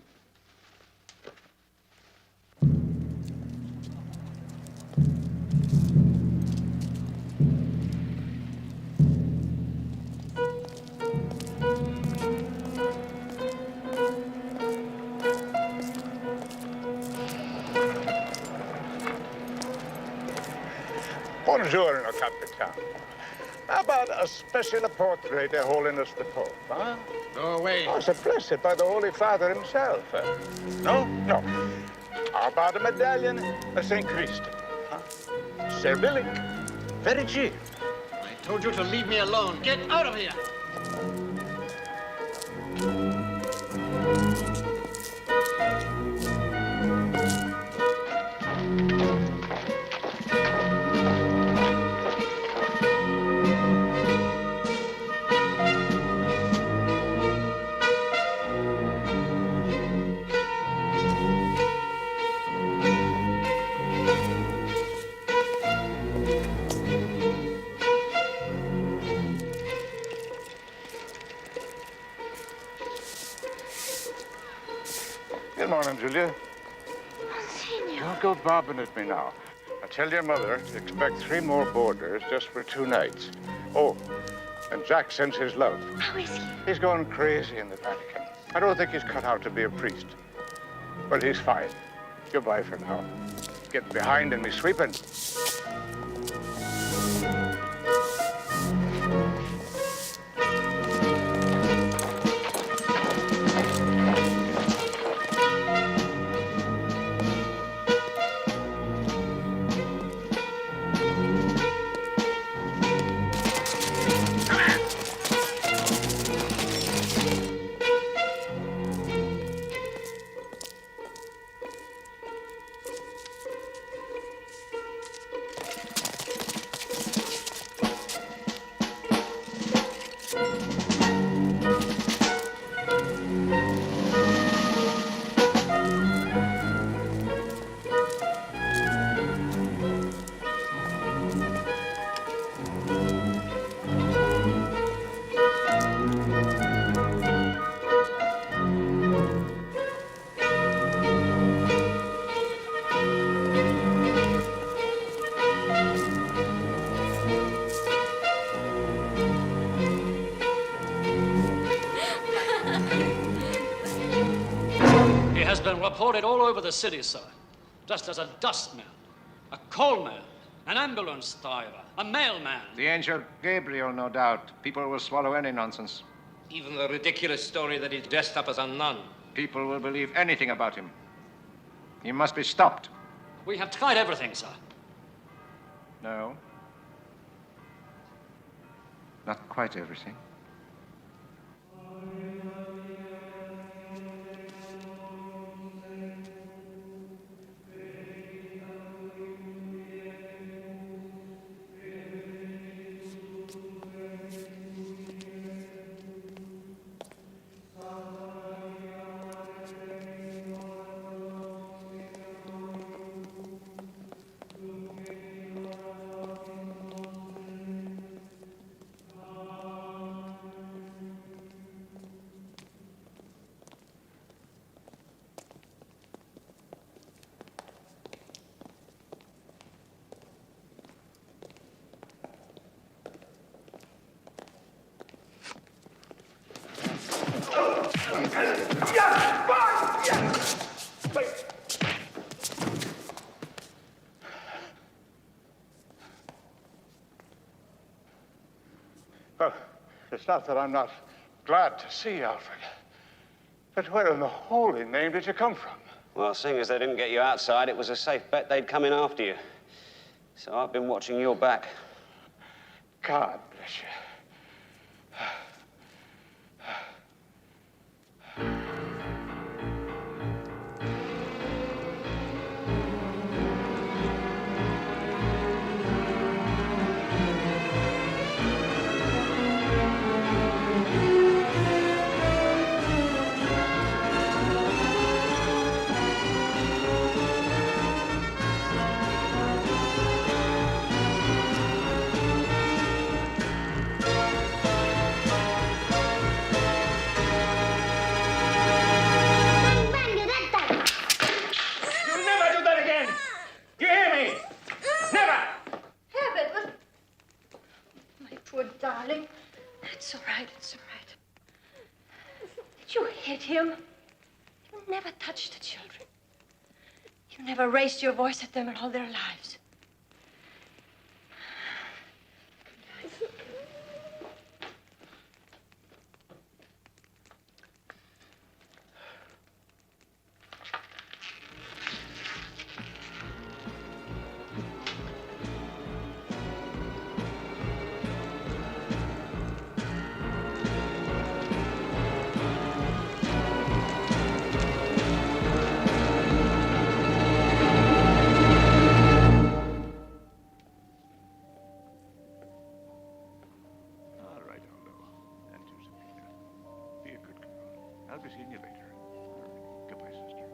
S5: Buongiorno, Capitan. How about a special portrait of Holiness the Pope, huh?
S18: Go away.
S5: Oh, it's a blessed by the Holy Father himself. No? No. How about a medallion of St. Christ? Huh? Servilic. Very cheap.
S18: I told you to leave me alone. Get out of here.
S5: Good morning, Julia. Don't go bobbing at me now. I tell your mother to expect 3 more boarders just for 2 nights. Oh, and Jack sends his love.
S13: How is he?
S5: He's going crazy in the Vatican. I don't think he's cut out to be a priest. But he's fine. Goodbye for now. Get behind in me sweeping.
S9: Reported all over the city, sir. Just as a dustman, a coalman, an ambulance driver, a mailman.
S4: The angel Gabriel, no doubt. People will swallow any nonsense.
S8: Even the ridiculous story that he's dressed up as a nun.
S4: People will believe anything about him. He must be stopped.
S9: We have tried everything, sir.
S4: No. Not quite everything.
S5: Well, it's not that I'm not glad to see you, Alfred. But where in the holy name did you come from?
S17: Well, seeing as they didn't get you outside, it was a safe bet they'd come in after you. So I've been watching your back.
S5: God bless you.
S14: darling. It's all right, it's all right. Did you hit him? You never touched the children. You never raised your voice at them in all their lives.
S5: All right, Aldo. And you, Sophia. Be a good girl. I'll be seeing you later. Goodbye, sister.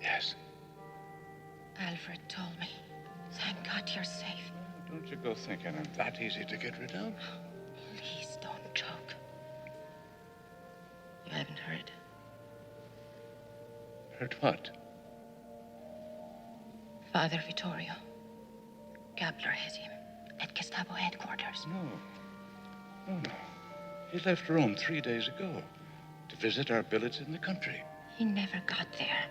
S5: Yes.
S14: Alfred told me. Thank God you're safe.
S5: Don't you go thinking I'm that easy to get rid of.
S14: Please don't joke. You haven't heard.
S5: Heard what?
S14: Father Vittorio. Gabler has him at Gestapo headquarters.
S5: No. Oh, no. He left Rome 3 days ago to visit our billets in the country.
S14: He never got there.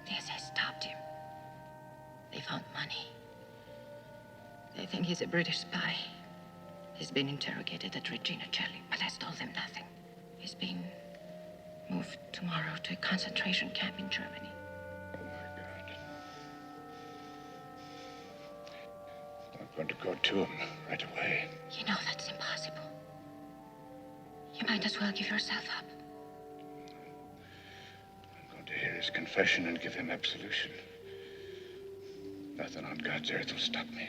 S14: The SS stopped him. They found money. They think he's a British spy. He's been interrogated at Regina Coeli, but has told them nothing. He's being moved tomorrow to a concentration camp in Germany.
S5: Oh, my God. I'm going to go to him right away.
S14: You know that's impossible. You might as well give yourself up.
S5: I'm going to hear his confession and give him absolution. Nothing on God's earth will stop me.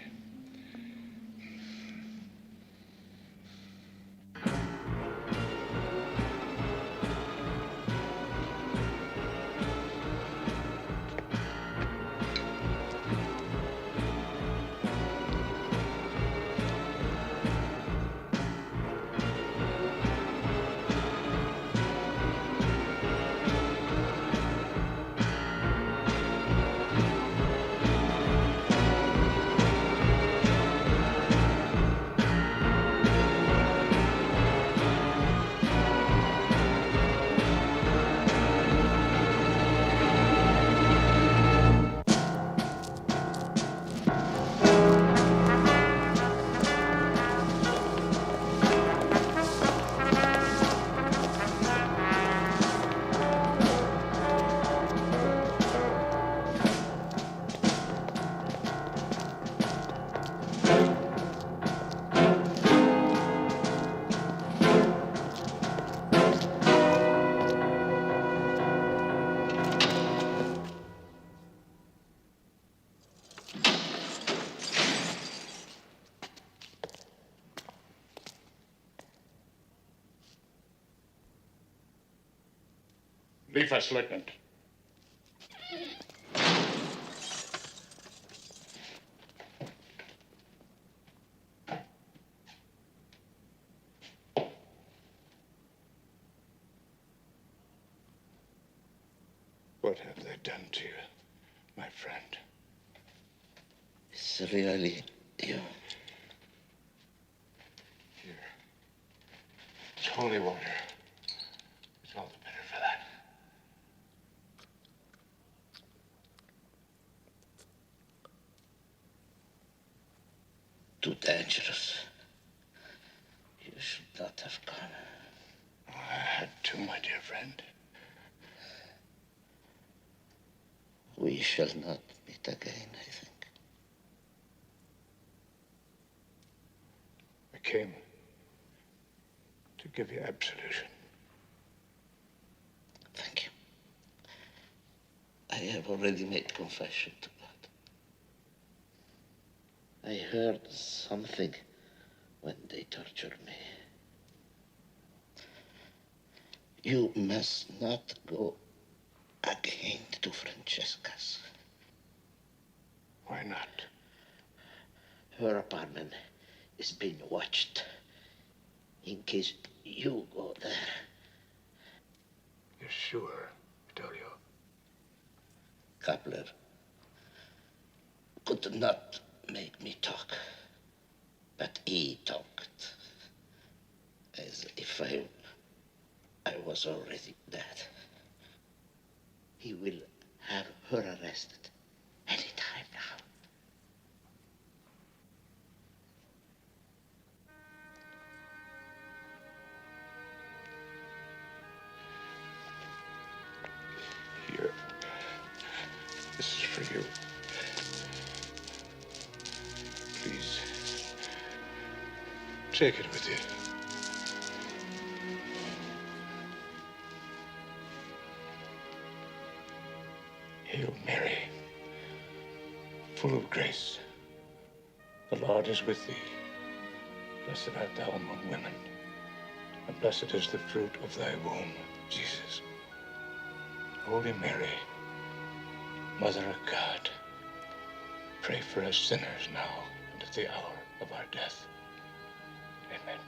S5: Leave us, Lieutenant. What have they done to you, my friend?
S12: It's really you.
S5: Here. It's holy water. It's all the better for that.
S12: Too dangerous. You should not have gone.
S5: I had to, my dear friend.
S12: We shall not meet again, I think.
S5: I came to give you absolution.
S12: Thank you. I have already made confession to God. I heard something when they tortured me. You must not go again to Francesca's.
S18: Why not?
S16: Her apartment is being watched. In case you go there.
S18: You're sure, Vittorio?
S16: Kepler could not make me talk, but he talked as if I was already dead. He will have her arrested any time now.
S18: Here. This is for you. Please. Take it with you. Hail Mary, full of grace. The Lord is with thee. Blessed art thou among women, and blessed is the fruit of thy womb, Jesus. Holy Mary, Mother of God, pray for us sinners now and at the hour of our death. Amen.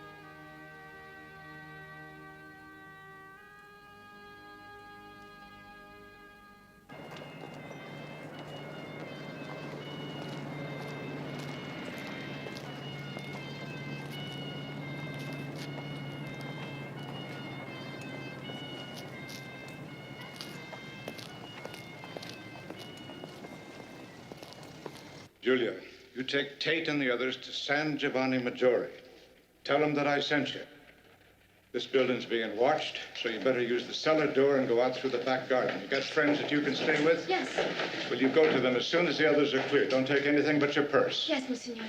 S5: Julia, you take Tate and the others to San Giovanni Maggiore. Tell them that I sent you. This building's being watched, so you better use the cellar door and go out through the back garden. You got friends that you can stay with?
S11: Yes.
S5: Will you go to them as soon as the others are clear? Don't take anything but your purse.
S11: Yes, Monsignore.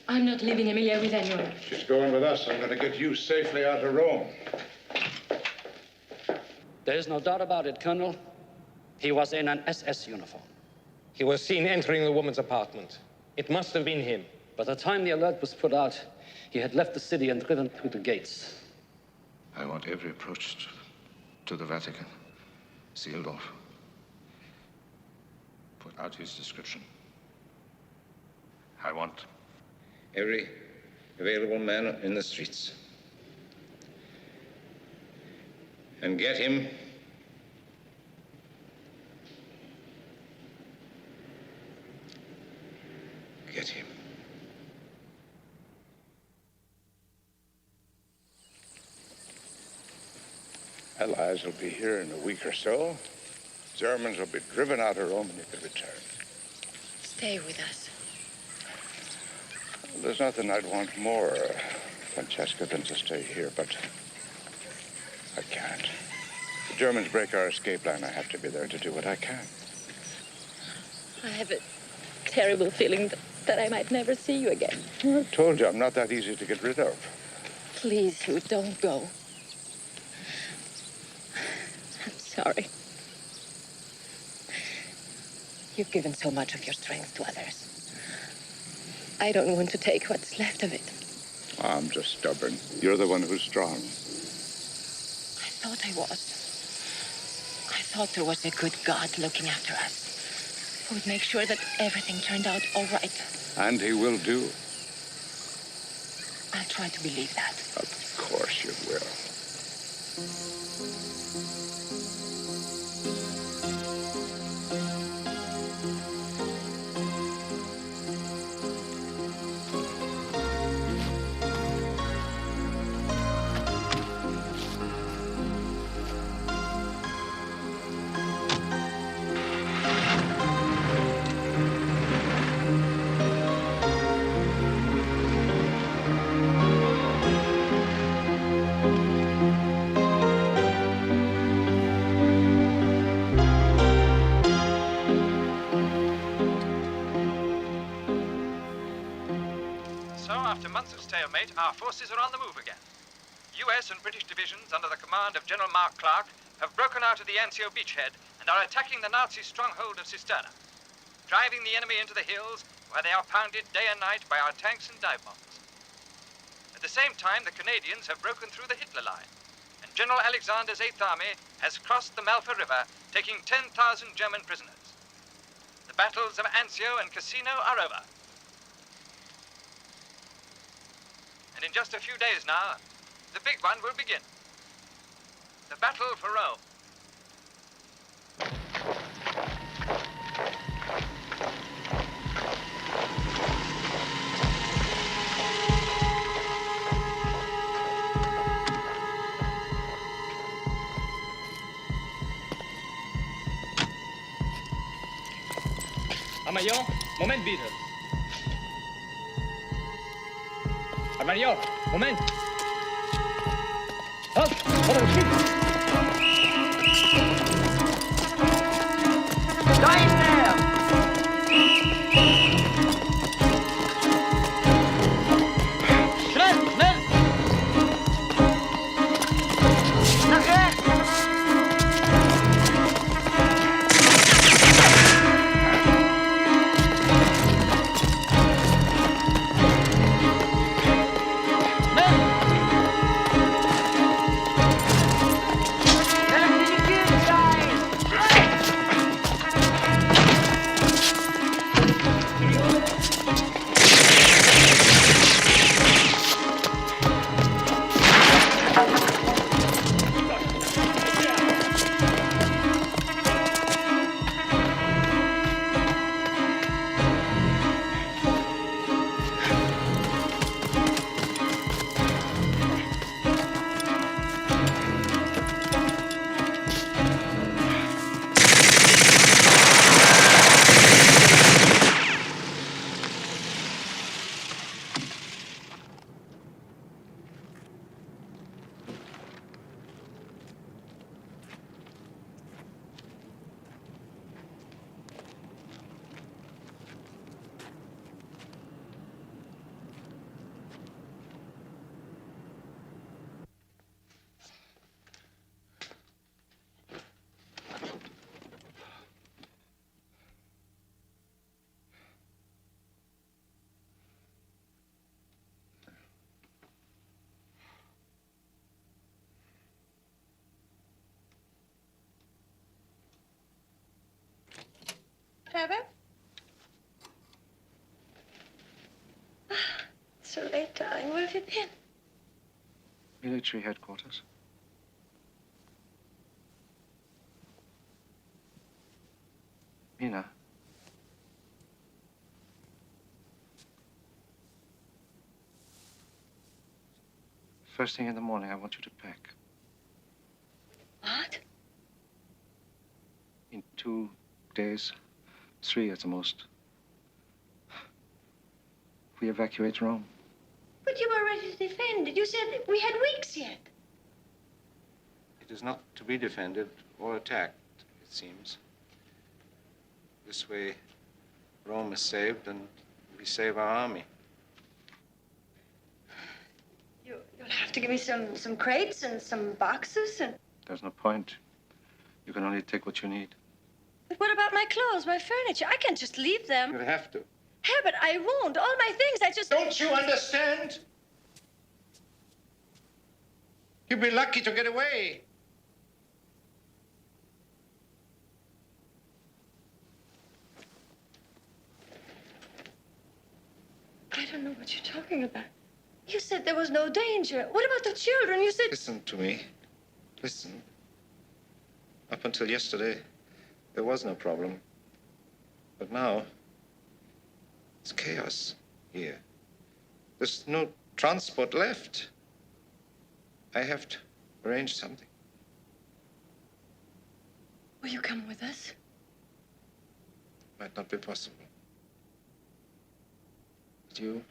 S11: I'm not leaving Emilia with anyone.
S5: She's going with us. I'm going to get you safely out of Rome.
S17: There's no doubt about it, Colonel. He was in an SS uniform.
S20: He was seen entering the woman's apartment. It must have been him.
S17: By the time the alert was put out, he had left the city and driven through the gates.
S15: I want every approach to the Vatican sealed off. Put out his description. I want
S4: every available man in the streets. And get him
S5: Allies will be here in a week or so. Germans will be driven out of Rome and you can return.
S11: Stay with us.
S5: There's nothing I'd want more, Francesca, than to stay here, but I can't. If the Germans break our escape line, I have to be there to do what I can.
S6: I have a terrible feeling that I might never see you again.
S5: I told you, I'm not that easy to get rid of.
S6: Please, you don't go. I'm sorry. You've given so much of your strength to others. I don't want to take what's left of it.
S5: I'm just stubborn. You're the one who's strong.
S6: I thought I was. I thought there was a good God looking after us, who would make sure that everything turned out all right.
S5: And he will do.
S6: I'll try to believe that.
S5: Of course you will.
S23: Stalemate, our forces are on the move again. U.S. and British divisions under the command of General Mark Clark have broken out of the Anzio beachhead and are attacking the Nazi stronghold of Cisterna, driving the enemy into the hills where they are pounded day and night by our tanks and dive bombs. At the same time, the Canadians have broken through the Hitler line, General Alexander's 8th Army has crossed the Malfa River, taking 10,000 German prisoners. battles of Anzio and Cassino are over. And in just a few days now, the big one will begin. The battle for Rome.
S3: Herr Major, Moment bitte. Herr Major, Moment. Halt, oder schieß.
S10: Da ist er! Schnell, schnell! Nach rechts!
S14: Herbert? So late, darling. Where have you been?
S19: Military headquarters. Mina. First thing in the morning, I want you to pack.
S14: What?
S19: In 2 days, 3 at the most, we evacuate Rome.
S14: But you were ready to defend it. You said we had weeks yet.
S4: It is not to be defended or attacked, it seems. This way, Rome is saved and we save our army.
S14: You'll have to give me some crates and some boxes and...
S19: There's no point. You can only take what you need.
S14: But what about my clothes, my furniture? I can't just leave them.
S4: You'll have to.
S14: Herbert, I won't. All my things, I just...
S5: Don't you understand? You'd be lucky to get away.
S14: I don't know what you're talking about. You said there was no danger. What about the children? You said...
S4: Listen to me. Listen. Up until yesterday, there was no problem. But now, it's chaos here. There's no transport left. I have to arrange something.
S14: Will you come with us?
S4: Might not be possible. But you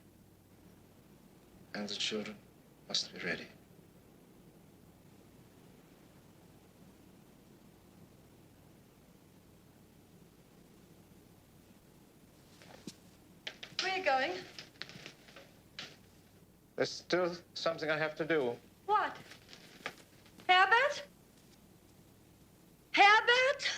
S4: and the children must be ready.
S14: Where are you going?
S4: There's still something I have to do.
S14: What? Herbert? Herbert?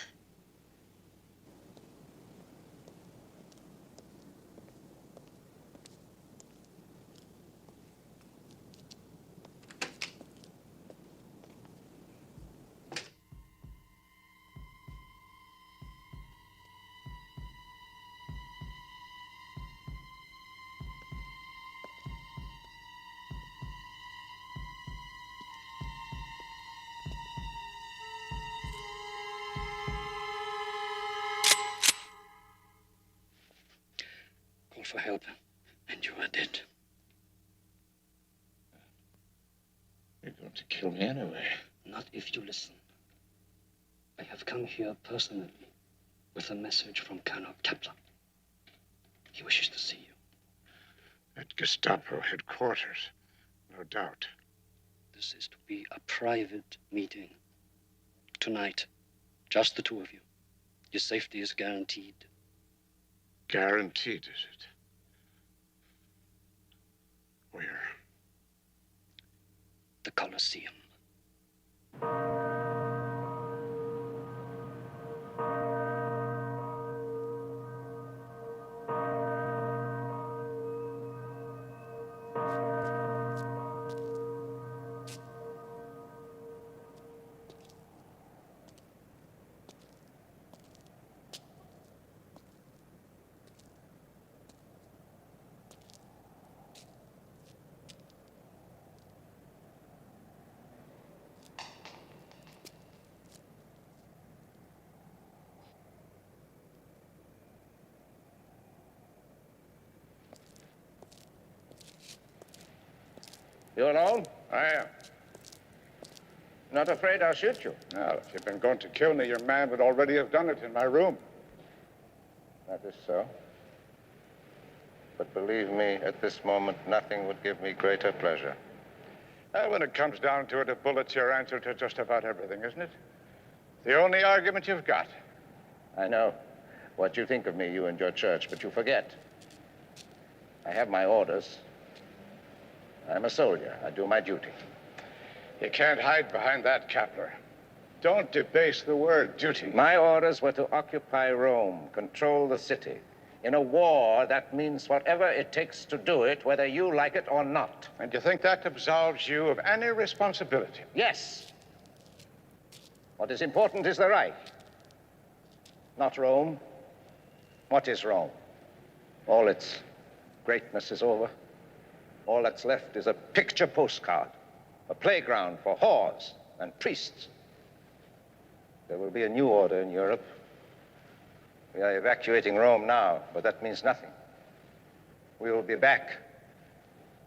S16: for help, and you are dead.
S5: You're going to kill me anyway.
S16: Not if you listen. I have come here personally with a message from Colonel Kepler. He wishes to see you.
S5: At Gestapo headquarters, no doubt.
S16: This is to be a private meeting. Tonight, just the two of you. Your safety is guaranteed.
S5: Guaranteed, is it? Where?
S16: The Colosseum.
S4: You alone?
S5: I am.
S4: Not afraid I'll shoot you?
S5: Well, if you'd been going to kill me, your man would already have done it in my room.
S4: That is so. But believe me, at this moment, nothing would give me greater pleasure.
S5: Well, when it comes down to it, a bullet's your answer to just about everything, isn't it? The only argument you've got.
S4: I know what you think of me, you and your church, but you forget. I have my orders. I'm a soldier. I do my duty.
S5: You can't hide behind that, Kepler. Don't debase the word duty.
S4: My orders were to occupy Rome, control the city. In a war, that means whatever it takes to do it, whether you like it or not.
S5: And you think that absolves you of any responsibility?
S4: Yes. What is important is the Reich, not Rome. What is Rome? All its greatness is over. All that's left is a picture postcard, a playground for whores and priests. There will be a new order in Europe. We are evacuating Rome now, but that means nothing. We will be back.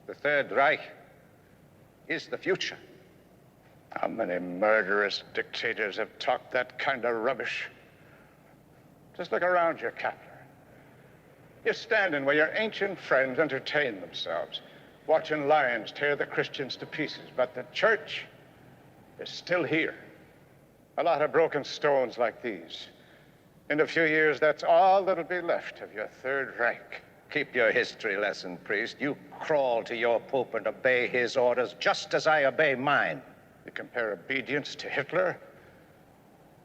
S4: The Third Reich is the future.
S5: How many murderous dictators have talked that kind of rubbish? Just look around you, Kepler. You're standing where your ancient friends entertain themselves, watching lions tear the Christians to pieces, but the church is still here. A lot of broken stones like these. In a few years, that's all that'll be left of your Third Reich.
S4: Keep your history lesson, priest. You crawl to your pope and obey his orders just as I obey mine.
S5: You compare obedience to Hitler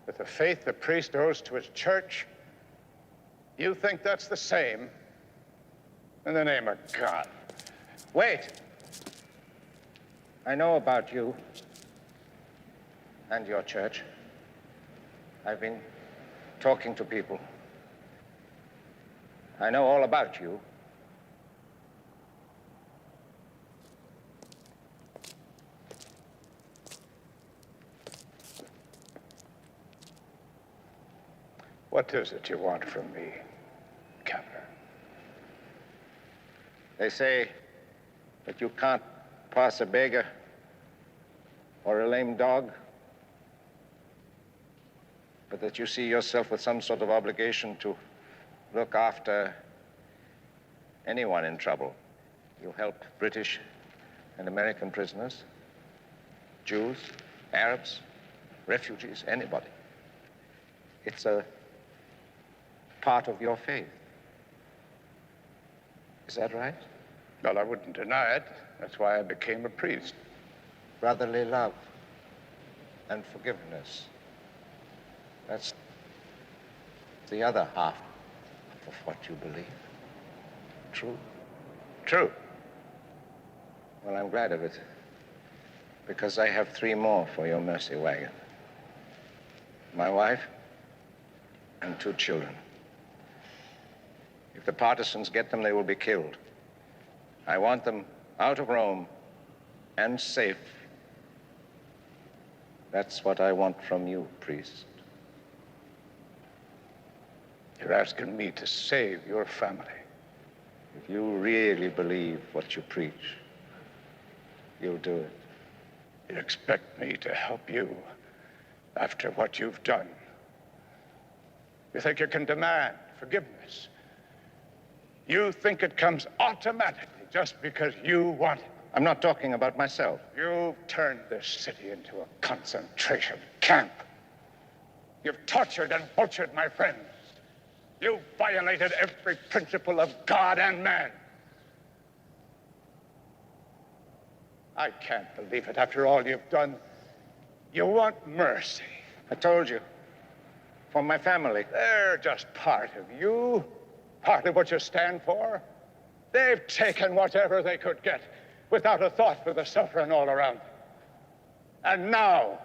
S5: with the faith the priest owes to his church? You think that's the same? In the name of God.
S4: Wait. I know about you and your church. I've been talking to people. I know all about you.
S5: What is it you want from me, Kepler?
S4: They say that you can't pass a beggar or a lame dog, but that you see yourself with some sort of obligation to look after anyone in trouble. You help British and American prisoners, Jews, Arabs, refugees, anybody. It's a part of your faith. Is that right?
S5: Well, I wouldn't deny it. That's why I became a priest.
S4: Brotherly love and forgiveness. That's the other half of what you believe. True?
S5: True.
S4: Well, I'm glad of it, because I have 3 more for your mercy wagon. My wife and 2 children. If the partisans get them, they will be killed. I want them out of Rome and safe. That's what I want from you, priest.
S5: You're asking me to save your family.
S4: You If you really believe what you preach, you'll do it.
S5: You expect me to help you after what you've done? You think you can demand forgiveness? You think it comes automatically just because you want it?
S4: I'm not talking about myself.
S5: You've turned this city into a concentration camp. You've tortured and butchered my friends. You've violated every principle of God and man. I can't believe it after all you've done. You want mercy.
S4: I told you. For my family.
S5: They're just part of you, part of what you stand for. They've taken whatever they could get without a thought for the suffering all around them. And now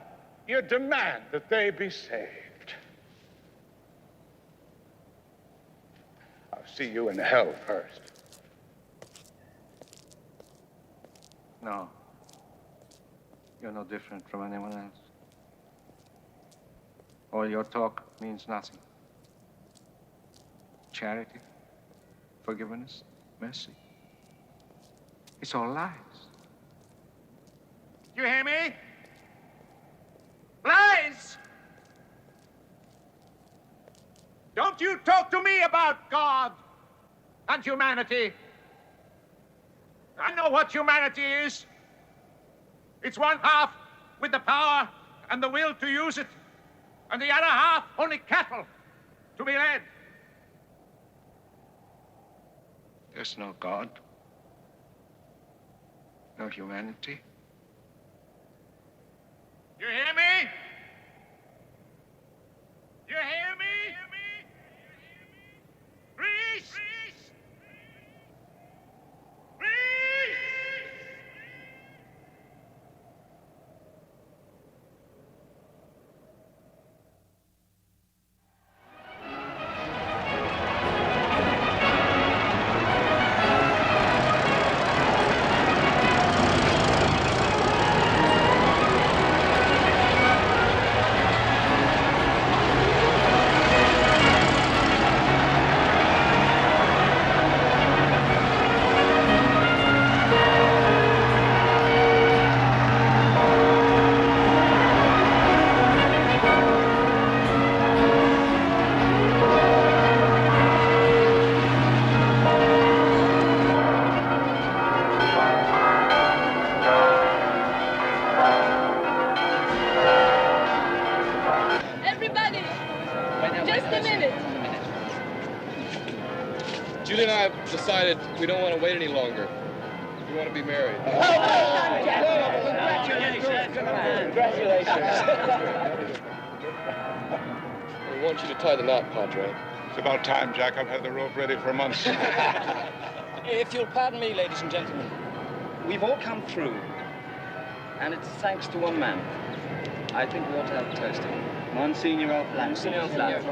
S5: you demand that they be saved. I'll see you in hell first.
S19: No. You're no different from anyone else. All your talk means nothing. Charity, forgiveness, mercy. It's all lies.
S10: You hear me? Lies! Don't you talk to me about God and humanity. I know what humanity is. It's one half with the power and the will to use it, and the other half only cattle to be led.
S19: There's no God. No humanity.
S10: You hear me? You hear me? Priest!
S11: Everybody, just a minute.
S8: Julie and I have decided we don't want to wait any longer. We want to be married.
S5: Congratulations.
S8: We want you to tie the knot, Padre.
S5: It's about time, Jack. I've had the rope ready for months.
S16: If you'll pardon me, ladies and gentlemen, we've all come through, and it's thanks to one man. I think we ought to have a toast to him. Monsignor
S5: Monsignor Flack.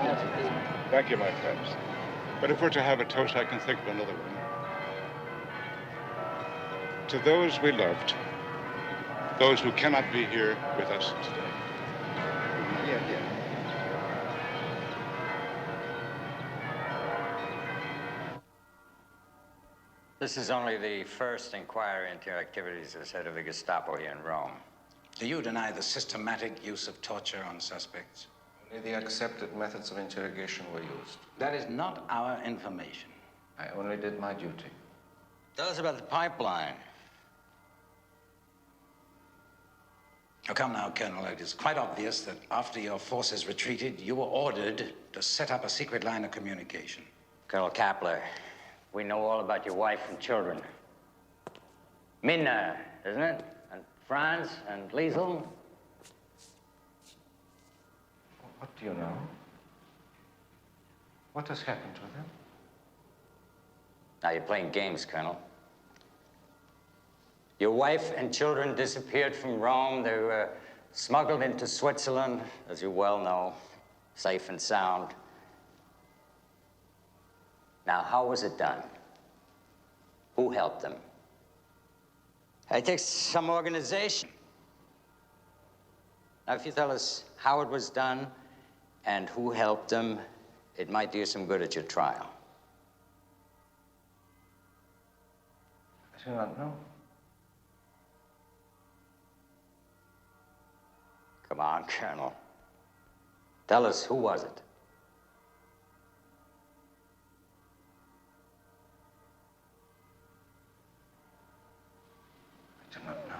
S5: Thank you, my friends. But if we're to have a toast, I can think of another one. To those we loved, those who cannot be here with us today.
S4: Yeah.
S7: This is only the first inquiry into your activities as head of the Gestapo here in Rome.
S21: Do you deny the systematic use of torture on suspects?
S4: Only the accepted methods of interrogation were used.
S21: That is not our information.
S4: I only did my duty.
S7: Tell us about the pipeline.
S21: Oh, come now, Colonel. It is quite obvious that after your forces retreated, you were ordered to set up a secret line of communication.
S7: Colonel Kapler, we know all about your wife and children. Minna, isn't it? And Franz and Liesel.
S4: What do you know? What has happened to them?
S7: Now you're playing games, Colonel. Your wife and children disappeared from Rome. They were smuggled into Switzerland, as you well know, safe and sound. Now, how was it done? Who helped them? It takes some organization. Now, if you tell us how it was done and who helped them, it might do you some good at your trial.
S4: do not know.
S7: Come on, Colonel. Tell us, who was it?
S4: I do not know.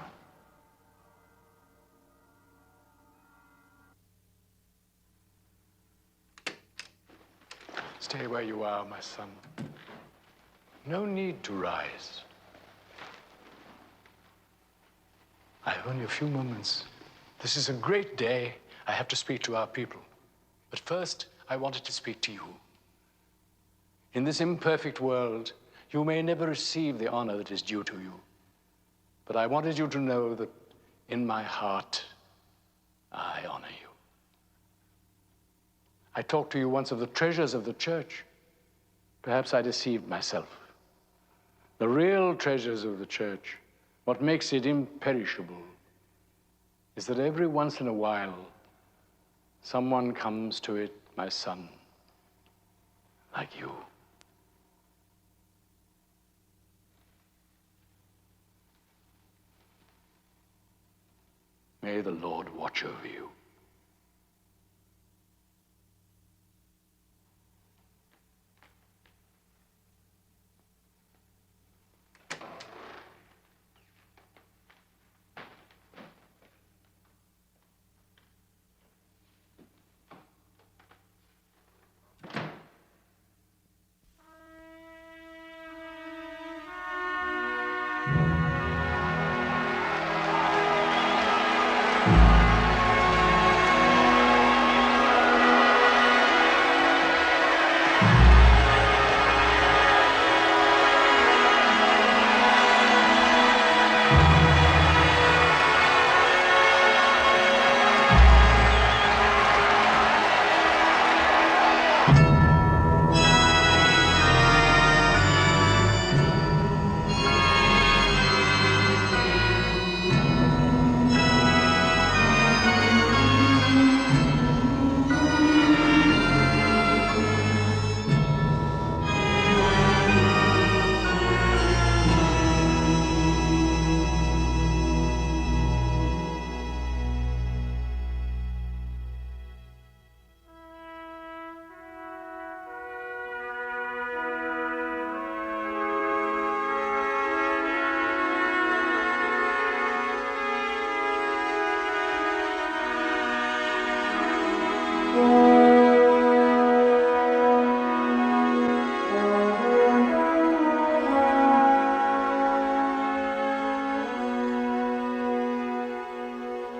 S18: Stay where you are, my son. No need to rise. I have only a few moments. This is a great day. I have to speak to our people. But first, I wanted to speak to you. In this imperfect world, you may never receive the honor that is due to you. But I wanted you to know that in my heart, I honor you. I talked to you once of the treasures of the church. Perhaps I deceived myself. The real treasures of the church, what makes it imperishable, is that every once in a while, someone comes to it, my son, like you. May the Lord watch over you.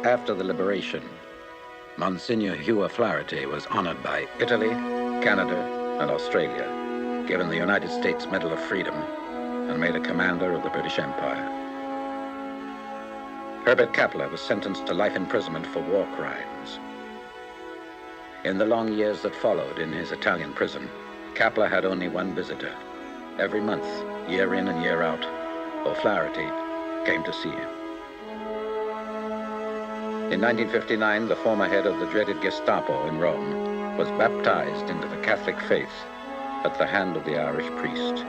S1: After the liberation, Monsignor Hugh O'Flaherty was honored by Italy, Canada, and Australia, given the United States Medal of Freedom, and made a commander of the British Empire. Herbert Kapler was sentenced to life imprisonment for war crimes. In the long years that followed in his Italian prison, Kapler had only one visitor. Every month, year in and year out, O'Flaherty came to see him. In 1959, the former head of the dreaded Gestapo in Rome was baptized into the Catholic faith at the hand of the Irish priest.